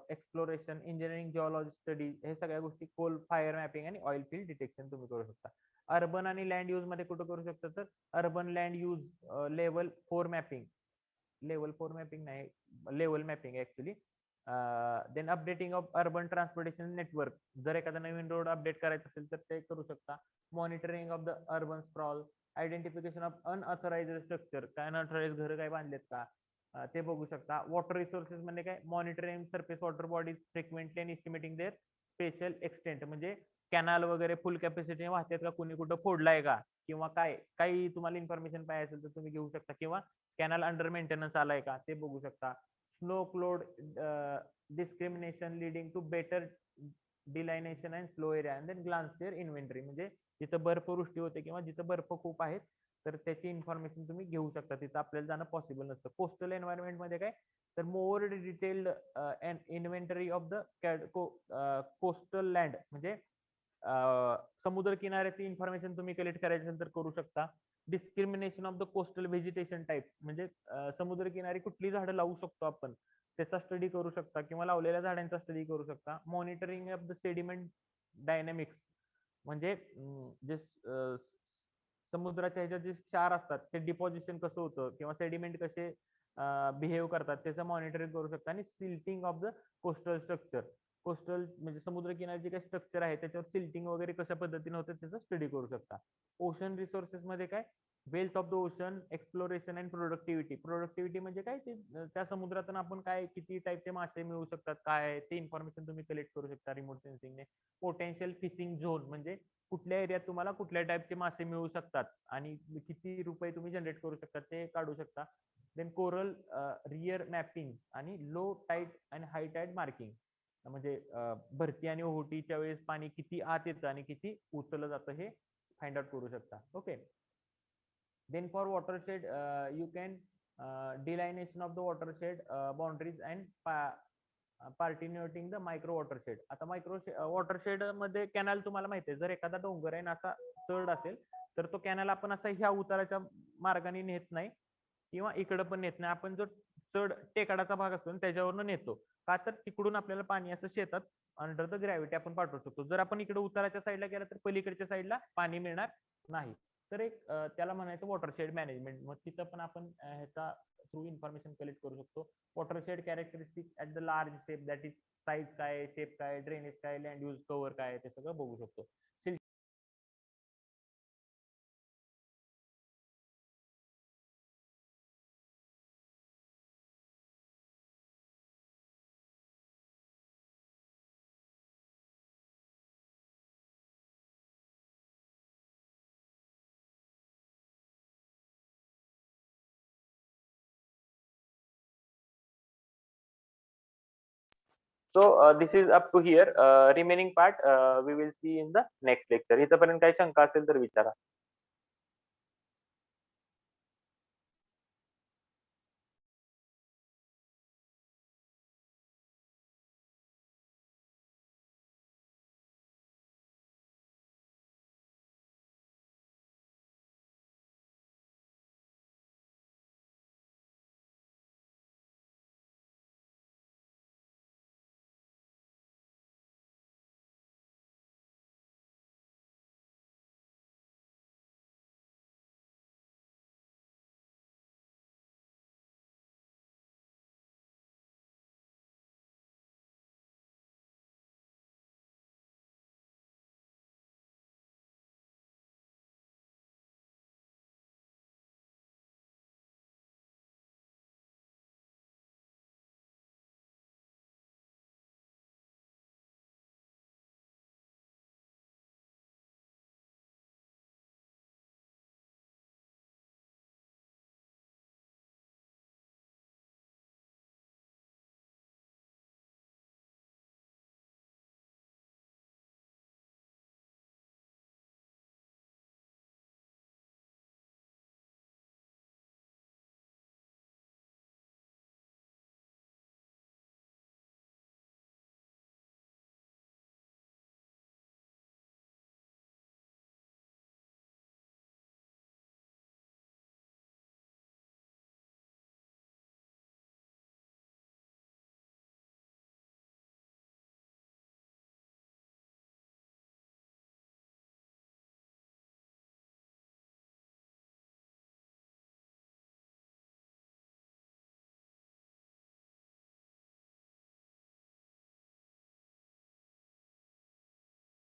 exploration, engineering geology study, हे सगळ्या गोष्टी, कोल फायर मॅपिंग आणि ऑइल फील्ड डिटेक्शन तुम्ही करू शकता. अर्बन आणि लँड यूज मध्ये कुठं करू शकता, तर urban land use level 4 mapping, level 4 mapping नाही, level mapping actually. Then updating of urban transportation network, जर एखादा नवीन रोड अपडेट करायचा असेल तर ते करू शकता. Monitoring of the urban sprawl, identification of unauthorised structure, काय अनऑथराइज घर काय बांधलेत का ते बघू शकता. वॉटर रिसोर्सेस मध्ये काय, monitoring surface water bodies frequently and estimating their special extent, म्हणजे कॅनल वगैरे फुल कॅपॅसिटी वाहतात का, कुणी कुठं फोडलाय का, किंवा काय काही तुम्हाला इन्फॉर्मेशन पाहिजे असेल तर तुम्ही घेऊ शकता. किंवा कॅनल अंडर मेंटेनन्स आलाय का ते बघू शकता. Snow cloud discrimination leading to better delineation and slow area and then glacier inventory, म्हणजे जिथं बर्फवृष्टी होते किंवा जिथं बर्फ खूप आहेत तर त्याची इन्फॉर्मेशन तुम्ही घेऊ शकता. तिथं आपल्याला जाणं पॉसिबल नसतं. कोस्टल एन्व्हायरमेंट मध्ये काय, तर मोर detailed inventory of the coastal land, म्हणजे समुद्र किनाऱ्याची इन्फॉर्मेशन तुम्ही कलेक्ट करायची असेल तर करू शकता. Discrimination of the coastal vegetation type, म्हणजे समुद्र किनारी कुठली झाडं लावू शकतो आपण त्याचा स्टडी करू शकता किंवा लावलेल्या झाडांचा स्टडी करू शकता. Monitoring of the sediment dynamics, म्हणजे जे समुद्राच्या ह्याच्यात जे क्षार असतात ते डिपॉझिशन कसं होतं किंवा सेडिमेंट कसे बिहेव करतात त्याचं मॉनिटरिंग करू शकता. आणि silting of the coastal structure, coastal म्हणजे समुद्र किनारी जे काही स्ट्रक्चर आहे त्याच्यावर सिल्टिंग वगैरे कशा पद्धतीने होतं त्याचा स्टडी करू शकता. ओशन रिसोर्सेस मध्ये काय, wealth of the ocean exploration and productivity, productivity म्हणजे काय, ते त्या समुद्रातून आपण काय किती टाईपचे मासे मिळू शकतात काय ते इन्फॉर्मेशन तुम्ही कलेक्ट करू शकता रिमोट सेन्सिंगने. पोटेन्शियल फिशिंग झोन, म्हणजे कुठल्या एरियात तुम्हाला कुठल्या टाईपचे मासे मिळू शकतात आणि किती रुपये तुम्ही जनरेट करू शकता ते काढू शकता. देन कोरल रिअर मॅपिंग आणि लो टाईड आणि हाय टाईड मार्किंग, म्हणजे भरती आणि ओहोटीच्या वेळेस पाणी किती आत येतं आणि किती उचललं जातं हे फाइंड आउट करू शकता. Okay. Then for watershed, you can delineation of the watershed boundaries and partitioning the micro watershed. आता मायक्रो वॉटरशेड मध्ये कॅनल तुम्हाला माहिती आहे, जर एखादा डोंगर आहे ना असा चढ असेल तर तो कॅनल आपण असा ह्या उताराच्या मार्गाने नेत नाही किंवा इकडं पण नेत नाही. आपण जो चढ टेकाडाचा भाग असतो ना त्याच्यावरनं नेतो. का तर तिकडून आपल्याला पाणी असं शेतात अंडर द ग्रॅव्हिटी आपण पाठवू शकतो. जर आपण इकडे उताराच्या साईडला गेला तर पलीकडच्या साईडला पाणी मिळणार नाही. तर एक त्याला म्हणायचं वॉटरशेड मॅनेजमेंट. मग तिथं पण आपण ह्याचा थ्रू इन्फॉर्मेशन कलेक्ट करू शकतो. Watershed characteristic at the large shape, that is size काय, शेप काय, ड्रेनेज काय, लँड यूज कव्हर काय, ते सगळं बघू शकतो. So this is up to here. Remaining part we will see in the next lecture. इथपर्यंत काही शंका असेल तर विचारा.